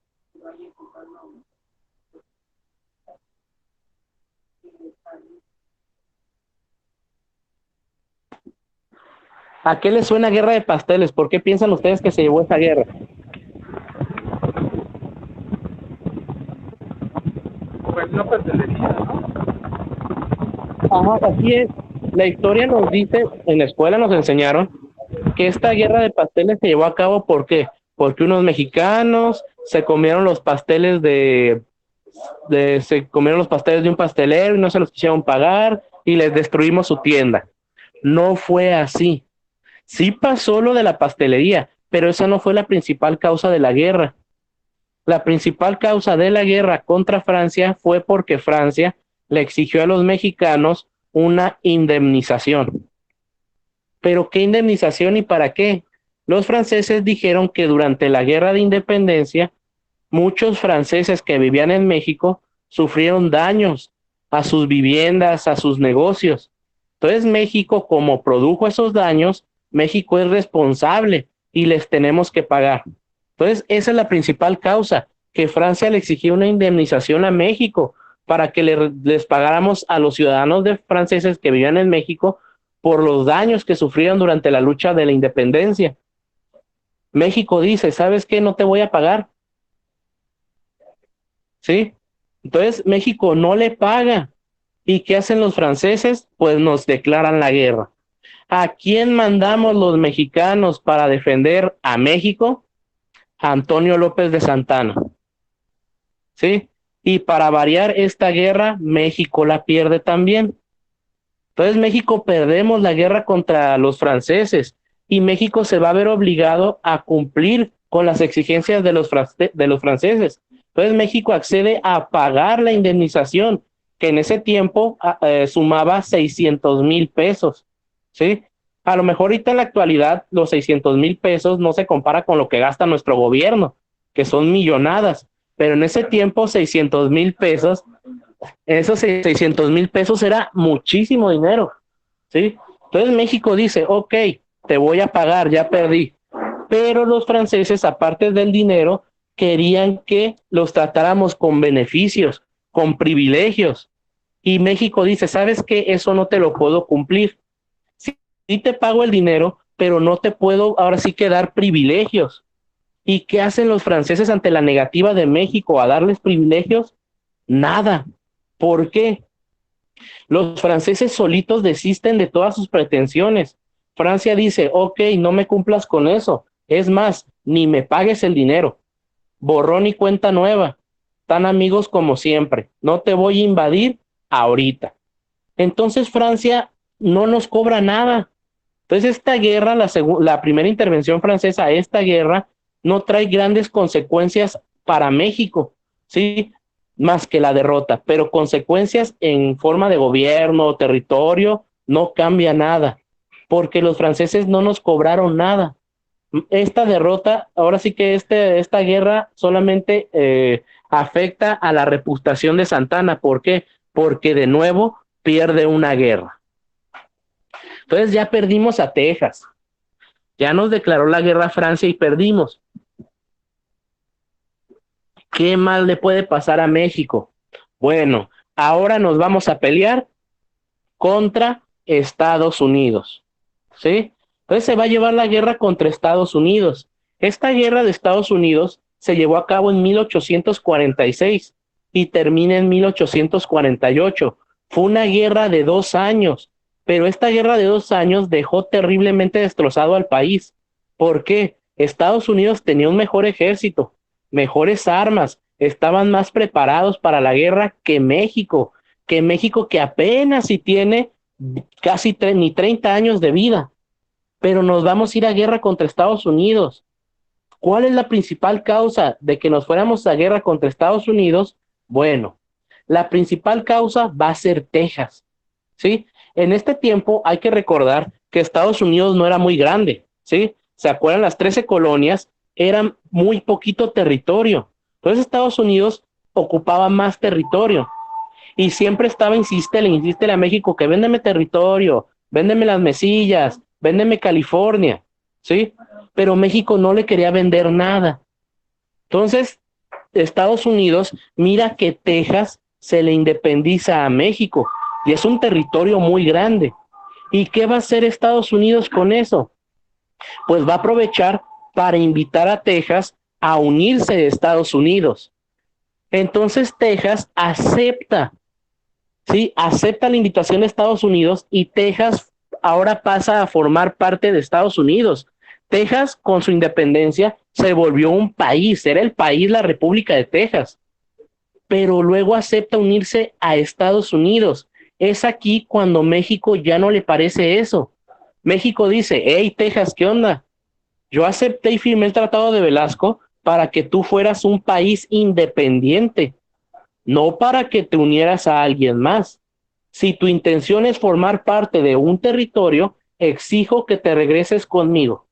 ¿A qué les suena Guerra de Pasteles? ¿Por qué piensan ustedes que se llevó esta guerra? Pues una pastelería, ¿no? Ajá, así es. La historia nos dice, en la escuela nos enseñaron que esta guerra de pasteles se llevó a cabo, ¿por qué? Porque unos mexicanos se comieron los pasteles se comieron los pasteles de un pastelero y no se los quisieron pagar y les destruimos su tienda. No fue así. Sí pasó lo de la pastelería, pero esa no fue la principal causa de la guerra. La principal causa de la guerra contra Francia fue porque Francia le exigió a los mexicanos una indemnización. ¿Pero qué indemnización y para qué? Los franceses dijeron que durante la guerra de independencia, muchos franceses que vivían en México sufrieron daños a sus viviendas, a sus negocios. Entonces México, como produjo esos daños, México es responsable y les tenemos que pagar. Entonces esa es la principal causa, que Francia le exigía una indemnización a México para que les pagáramos a los ciudadanos franceses que vivían en México por los daños que sufrieron durante la lucha de la independencia. México dice, ¿sabes qué? No te voy a pagar. ¿Sí? Entonces México no le paga. ¿Y qué hacen los franceses? Pues nos declaran la guerra. ¿A quién mandamos los mexicanos para defender a México? Antonio López de Santana. ¿Sí? Y para variar esta guerra, México la pierde también. Entonces México perdemos la guerra contra los franceses y México se va a ver obligado a cumplir con las exigencias de los franceses. Entonces México accede a pagar la indemnización, que en ese tiempo sumaba 600,000 pesos. ¿Sí? A lo mejor ahorita en la actualidad los 600,000 pesos no se compara con lo que gasta nuestro gobierno, que son millonadas, pero en ese tiempo 600,000 pesos, esos 600,000 pesos era muchísimo dinero, ¿sí? Entonces México dice, ok, te voy a pagar, ya perdí. Pero los franceses, aparte del dinero, querían que los tratáramos con beneficios, con privilegios. Y México dice, ¿sabes qué? Eso no te lo puedo cumplir. Sí te pago el dinero, pero no te puedo ahora sí que dar privilegios. ¿Y qué hacen los franceses ante la negativa de México a darles privilegios? Nada. ¿Por qué? Los franceses solitos desisten de todas sus pretensiones. Francia dice, ok, no me cumplas con eso. Es más, ni me pagues el dinero. Borrón y cuenta nueva. Tan amigos como siempre. No te voy a invadir ahorita. Entonces Francia no nos cobra nada. Entonces esta guerra, la primera intervención francesa, esta guerra no trae grandes consecuencias para México, ¿sí? Más que la derrota, pero consecuencias en forma de gobierno, territorio, no cambia nada, porque los franceses no nos cobraron nada. Esta derrota, ahora sí que esta guerra solamente afecta a la reputación de Santana. ¿Por qué? Porque de nuevo pierde una guerra. Entonces ya perdimos a Texas, ya nos declaró la guerra a Francia y perdimos. ¿Qué mal le puede pasar a México? Bueno, ahora nos vamos a pelear contra Estados Unidos, ¿sí? Entonces se va a llevar la guerra contra Estados Unidos. Esta guerra de Estados Unidos se llevó a cabo en 1846 y termina en 1848. Fue una guerra de 2 años, pero esta guerra de 2 años dejó terriblemente destrozado al país. ¿Por qué? Estados Unidos tenía un mejor ejército, mejores armas, estaban más preparados para la guerra que México que apenas si tiene casi ni 30 años de vida, pero nos vamos a ir a guerra contra Estados Unidos. ¿Cuál es la principal causa de que nos fuéramos a guerra contra Estados Unidos? Bueno, la principal causa va a ser Texas, ¿sí? En este tiempo hay que recordar que Estados Unidos no era muy grande, ¿sí? ¿Se acuerdan? Las 13 colonias eran muy poquito territorio. Entonces Estados Unidos ocupaba más territorio y siempre estaba, insístele a México que véndeme territorio, véndeme las mesillas, véndeme California, ¿sí? Pero México no le quería vender nada. Entonces, Estados Unidos mira que Texas se le independiza a México y es un territorio muy grande. ¿Y qué va a hacer Estados Unidos con eso? Pues va a aprovechar para invitar a Texas a unirse a Estados Unidos. Entonces Texas acepta, ¿sí? Acepta la invitación de Estados Unidos y Texas ahora pasa a formar parte de Estados Unidos. Texas, con su independencia, se volvió un país, era el país, la República de Texas, pero luego acepta unirse a Estados Unidos. Es aquí cuando México ya no le parece eso. México dice, hey, Texas, ¿qué onda? Yo acepté y firmé el Tratado de Velasco para que tú fueras un país independiente, no para que te unieras a alguien más. Si tu intención es formar parte de un territorio, exijo que te regreses conmigo.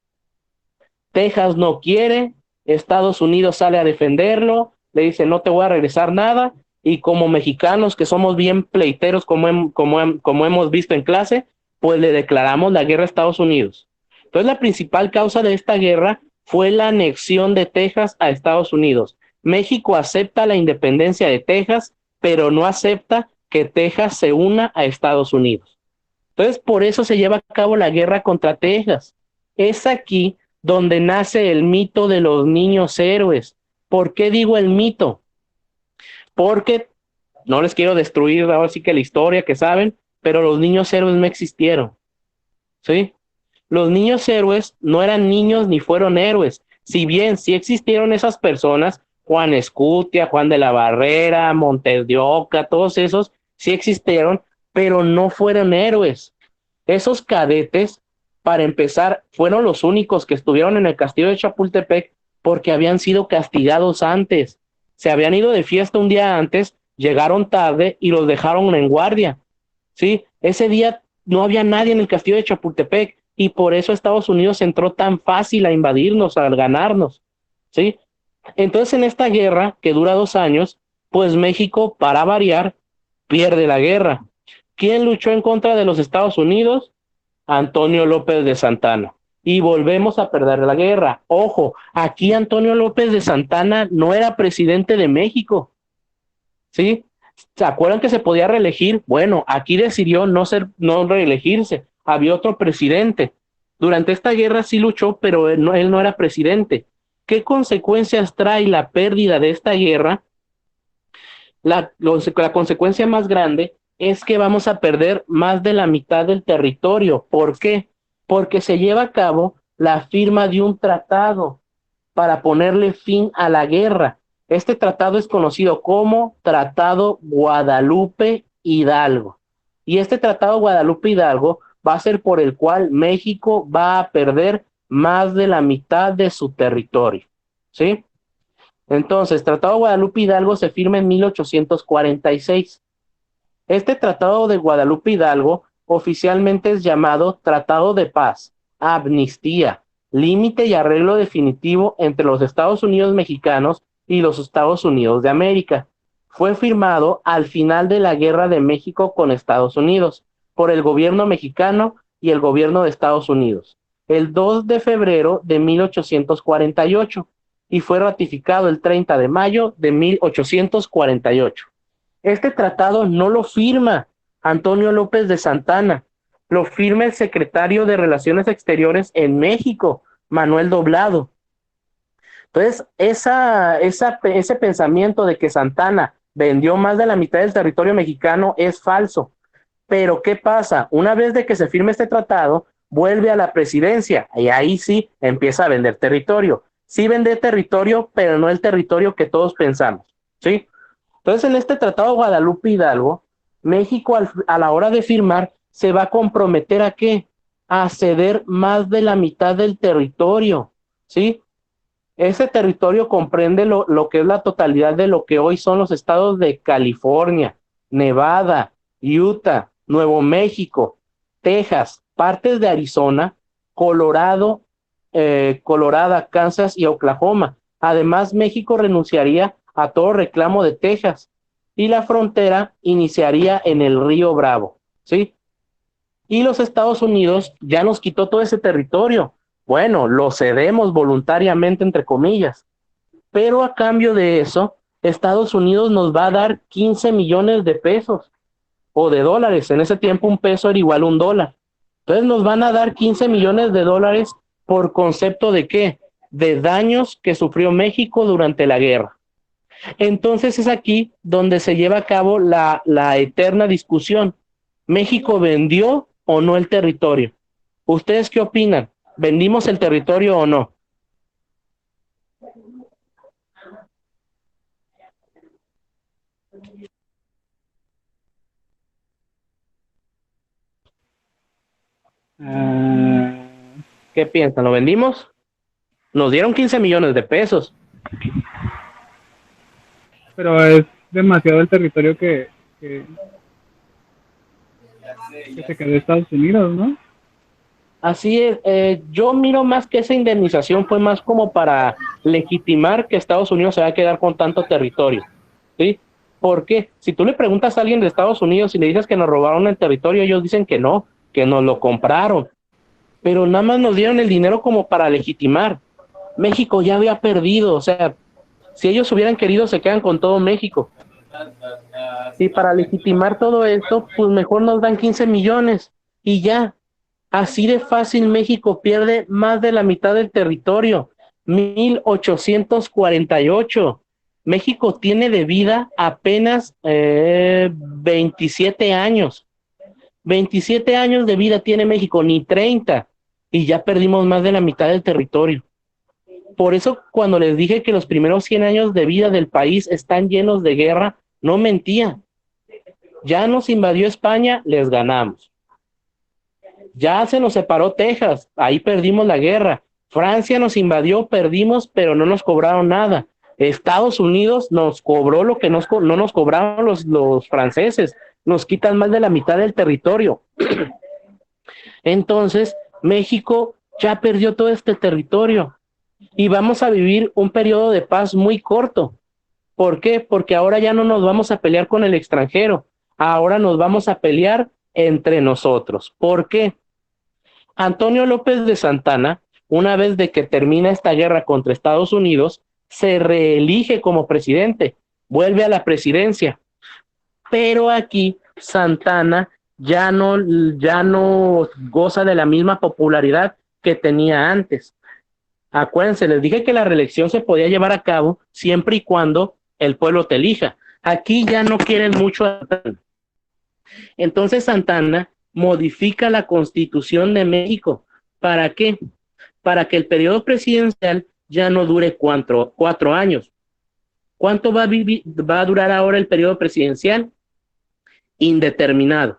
Texas no quiere, Estados Unidos sale a defenderlo, le dice no te voy a regresar nada, y como mexicanos que somos bien pleiteros como hemos visto en clase, pues le declaramos la guerra a Estados Unidos. Entonces la principal causa de esta guerra fue la anexión de Texas a Estados Unidos. México acepta la independencia de Texas, pero no acepta que Texas se una a Estados Unidos. Entonces por eso se lleva a cabo la guerra contra Texas. Es aquí donde nace el mito de los niños héroes. ¿Por qué digo el mito? Porque no les quiero destruir ahora sí que la historia que saben, pero los niños héroes no existieron, ¿sí? Los niños héroes no eran niños ni fueron héroes. Si bien sí existieron esas personas, Juan Escutia, Juan de la Barrera, Montes de Oca, todos esos sí existieron, pero no fueron héroes. Esos cadetes, para empezar, fueron los únicos que estuvieron en el castillo de Chapultepec porque habían sido castigados antes. Se habían ido de fiesta un día antes, llegaron tarde y los dejaron en guardia. ¿Sí? Ese día no había nadie en el castillo de Chapultepec y por eso Estados Unidos entró tan fácil a invadirnos, a ganarnos. ¿Sí? Entonces en esta guerra, que dura 2 años, pues México, para variar, pierde la guerra. ¿Quién luchó en contra de los Estados Unidos? Antonio López de Santana. Y volvemos a perder la guerra. Ojo, aquí Antonio López de Santana no era presidente de México, ¿sí? ¿Se acuerdan que se podía reelegir? Bueno, aquí decidió no reelegirse. Había otro presidente. Durante esta guerra sí luchó, pero él no era presidente. ¿Qué consecuencias trae la pérdida de esta guerra? La consecuencia más grande es que vamos a perder más de la mitad del territorio. ¿Por qué? Porque se lleva a cabo la firma de un tratado para ponerle fin a la guerra. Este tratado es conocido como Tratado Guadalupe Hidalgo. Y este tratado Guadalupe Hidalgo va a ser por el cual México va a perder más de la mitad de su territorio, ¿sí? Entonces, Tratado Guadalupe Hidalgo se firma en 1846. Este Tratado de Guadalupe Hidalgo oficialmente es llamado Tratado de Paz, Amnistía, Límite y Arreglo Definitivo entre los Estados Unidos mexicanos y los Estados Unidos de América. Fue firmado al final de la Guerra de México con Estados Unidos por el gobierno mexicano y el gobierno de Estados Unidos el 2 de febrero de 1848 y fue ratificado el 30 de mayo de 1848. Este tratado no lo firma Antonio López de Santana, lo firma el secretario de Relaciones Exteriores en México, Manuel Doblado. Entonces, ese pensamiento de que Santana vendió más de la mitad del territorio mexicano es falso. Pero, ¿qué pasa? Una vez de que se firme este tratado, vuelve a la presidencia y ahí sí empieza a vender territorio. Sí vende territorio, pero no el territorio que todos pensamos, ¿sí? Entonces, en este tratado Guadalupe Hidalgo, México a la hora de firmar se va a comprometer ¿a qué? A ceder más de la mitad del territorio, ¿sí? Ese territorio comprende lo que es la totalidad de lo que hoy son los estados de California, Nevada, Utah, Nuevo México, Texas, partes de Arizona, Colorado, Colorado, Kansas y Oklahoma. Además, México renunciaría a todo reclamo de Texas y la frontera iniciaría en el río Bravo, ¿sí? Y los Estados Unidos ya nos quitó todo ese territorio. Bueno, lo cedemos voluntariamente, entre comillas, pero a cambio de eso, Estados Unidos nos va a dar 15 millones de pesos o de dólares. En ese tiempo un peso era igual a un dólar. Entonces nos van a dar 15 millones de dólares por concepto de ¿qué? De daños que sufrió México durante la guerra. Entonces es aquí donde se lleva a cabo la eterna discusión. ¿México vendió o no el territorio? ¿Ustedes qué opinan? ¿Vendimos el territorio o no? ¿Qué piensan? ¿Lo vendimos? Nos dieron 15 millones de pesos. Pero es demasiado el territorio que se quedó Estados Unidos, ¿no? Así es, yo miro más que esa indemnización fue más como para legitimar que Estados Unidos se va a quedar con tanto territorio, ¿sí? Porque si tú le preguntas a alguien de Estados Unidos y le dices que nos robaron el territorio, ellos dicen que no, que nos lo compraron, pero nada más nos dieron el dinero como para legitimar. México ya había perdido, o sea, si ellos hubieran querido se quedan con todo México. Y para legitimar todo esto, pues mejor nos dan 15 millones y ya. Así de fácil México pierde más de la mitad del territorio. 1848. México tiene de vida apenas 27 años. 27 años de vida tiene México, ni 30. Y ya perdimos más de la mitad del territorio. Por eso cuando les dije que los primeros 100 años de vida del país están llenos de guerra, no mentía. Ya nos invadió España, les ganamos. Ya se nos separó Texas, ahí perdimos la guerra. Francia nos invadió, perdimos, pero no nos cobraron nada. Estados Unidos nos cobró lo que no nos cobraron los franceses, nos quitan más de la mitad del territorio. Entonces, México ya perdió todo este territorio y vamos a vivir un periodo de paz muy corto. ¿Por qué? Porque ahora ya no nos vamos a pelear con el extranjero, ahora nos vamos a pelear entre nosotros. ¿Por qué? Antonio López de Santana, una vez de que termina esta guerra contra Estados Unidos, se reelige como presidente, vuelve a la presidencia. Pero aquí Santana ya no goza de la misma popularidad que tenía antes. Acuérdense, les dije que la reelección se podía llevar a cabo siempre y cuando el pueblo te elija. Aquí ya no quieren mucho a Santana. Entonces Santana modifica la Constitución de México. ¿Para qué? Para que el periodo presidencial ya no dure 4 años. ¿Cuánto va a durar ahora el periodo presidencial? Indeterminado.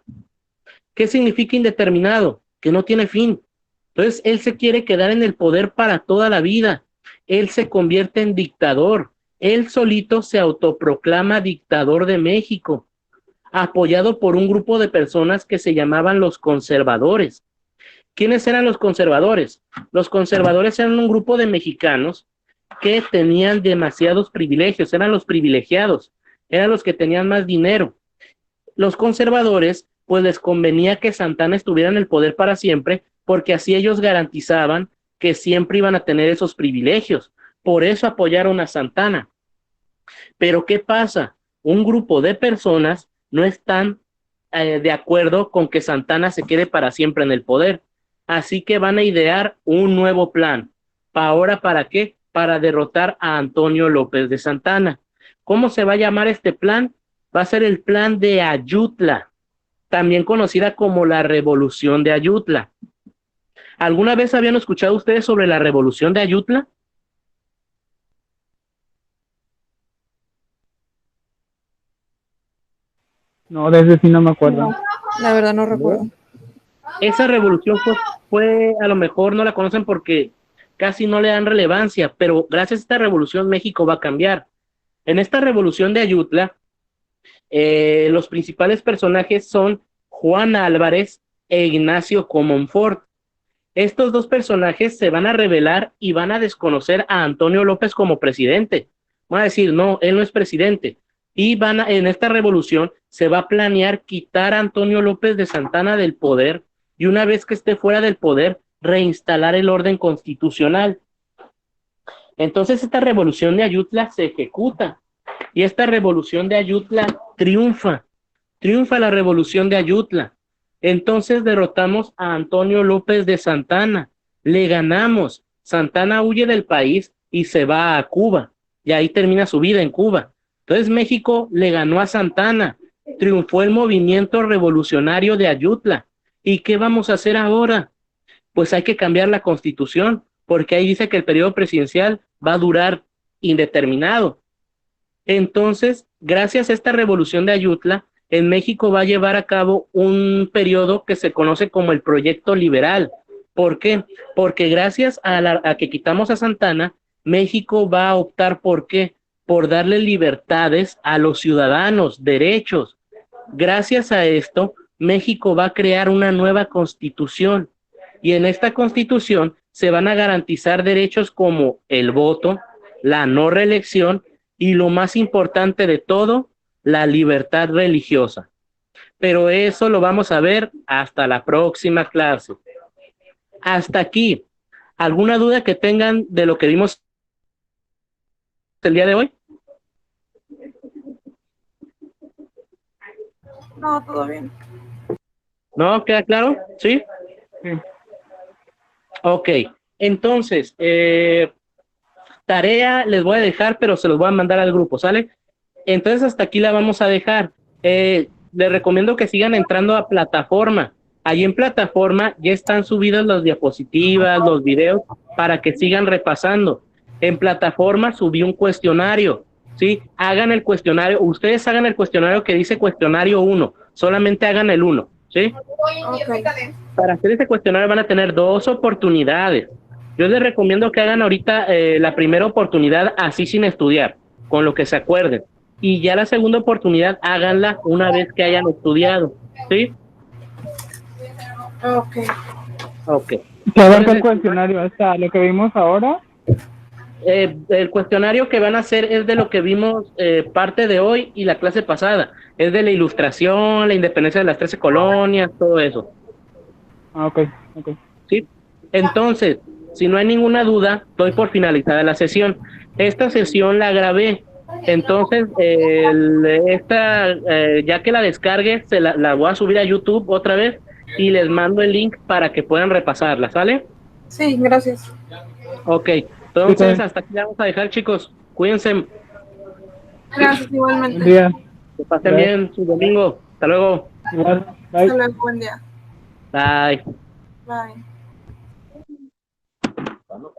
¿Qué significa indeterminado? Que no tiene fin. Entonces, él se quiere quedar en el poder para toda la vida. Él se convierte en dictador. Él solito se autoproclama dictador de México, apoyado por un grupo de personas que se llamaban los conservadores. ¿Quiénes eran los conservadores? Los conservadores eran un grupo de mexicanos que tenían demasiados privilegios, eran los privilegiados, eran los que tenían más dinero. Los conservadores, pues les convenía que Santana estuviera en el poder para siempre, porque así ellos garantizaban que siempre iban a tener esos privilegios. Por eso apoyaron a Santana. Pero ¿qué pasa? Un grupo de personas no están de acuerdo con que Santana se quede para siempre en el poder. Así que van a idear un nuevo plan. ¿Ahora para qué? Para derrotar a Antonio López de Santana. ¿Cómo se va a llamar este plan? Va a ser el plan de Ayutla, también conocida como la Revolución de Ayutla. ¿Alguna vez habían escuchado ustedes sobre la Revolución de Ayutla? No, de ese sí no me acuerdo. No, la verdad no recuerdo. Esa revolución fue, a lo mejor no la conocen porque casi no le dan relevancia, pero gracias a esta revolución México va a cambiar. En esta revolución de Ayutla, los principales personajes son Juan Álvarez e Ignacio Comonfort. Estos dos personajes se van a rebelar y van a desconocer a Antonio López como presidente. Van a decir, no, él no es presidente. Y en esta revolución se va a planear quitar a Antonio López de Santana del poder y una vez que esté fuera del poder, reinstalar el orden constitucional. Entonces esta revolución de Ayutla se ejecuta y esta revolución de Ayutla triunfa la revolución de Ayutla. Entonces derrotamos a Antonio López de Santana, le ganamos. Santana huye del país y se va a Cuba, y ahí termina su vida en Cuba. Entonces México le ganó a Santana, triunfó el movimiento revolucionario de Ayutla. ¿Y qué vamos a hacer ahora? Pues hay que cambiar la constitución, porque ahí dice que el periodo presidencial va a durar indeterminado. Entonces, gracias a esta revolución de Ayutla, en México va a llevar a cabo un periodo que se conoce como el Proyecto Liberal. ¿Por qué? Porque gracias a que quitamos a Santana, México va a optar ¿por qué? Por darle libertades a los ciudadanos, derechos. Gracias a esto, México va a crear una nueva constitución y en esta constitución se van a garantizar derechos como el voto, la no reelección y lo más importante de todo, la libertad religiosa. Pero eso lo vamos a ver hasta la próxima clase. Hasta aquí. ¿Alguna duda que tengan de lo que vimos el día de hoy? No, todo bien. ¿No? ¿Queda claro? ¿Sí? Sí. Ok. Entonces, tarea les voy a dejar, pero se los voy a mandar al grupo, ¿sale? Entonces hasta aquí la vamos a dejar. Les recomiendo que sigan entrando a plataforma. Ahí en plataforma ya están subidas las diapositivas, los videos, para que sigan repasando. En plataforma subí un cuestionario, ¿sí? Hagan el cuestionario, ustedes hagan el cuestionario que dice cuestionario 1, solamente hagan el 1, ¿sí? Okay. Para hacer este cuestionario van a tener 2 oportunidades. Yo les recomiendo que hagan ahorita la primera oportunidad así sin estudiar, con lo que se acuerden. Y ya la segunda oportunidad háganla una vez que hayan estudiado, ¿sí? Ok. Ok. ¿Qué abarca el cuestionario? ¿Hasta lo que vimos ahora? El cuestionario que van a hacer es de lo que vimos parte de hoy y la clase pasada. Es de la ilustración, la independencia de las 13 colonias, todo eso. Ah, ok. ¿Sí? Entonces, si no hay ninguna duda, doy por finalizada la sesión. Esta sesión la grabé. Entonces, ya que la descargue, la voy a subir a YouTube otra vez y les mando el link para que puedan repasarla, ¿sale? Sí, gracias. Ok, entonces Sí. hasta aquí la vamos a dejar, chicos. Cuídense, Gracias igualmente. Buen día. que pasen bien su domingo. Hasta luego. Igual. Bye. Hasta luego, buen día. Bye. Bye. ¿Cuándo?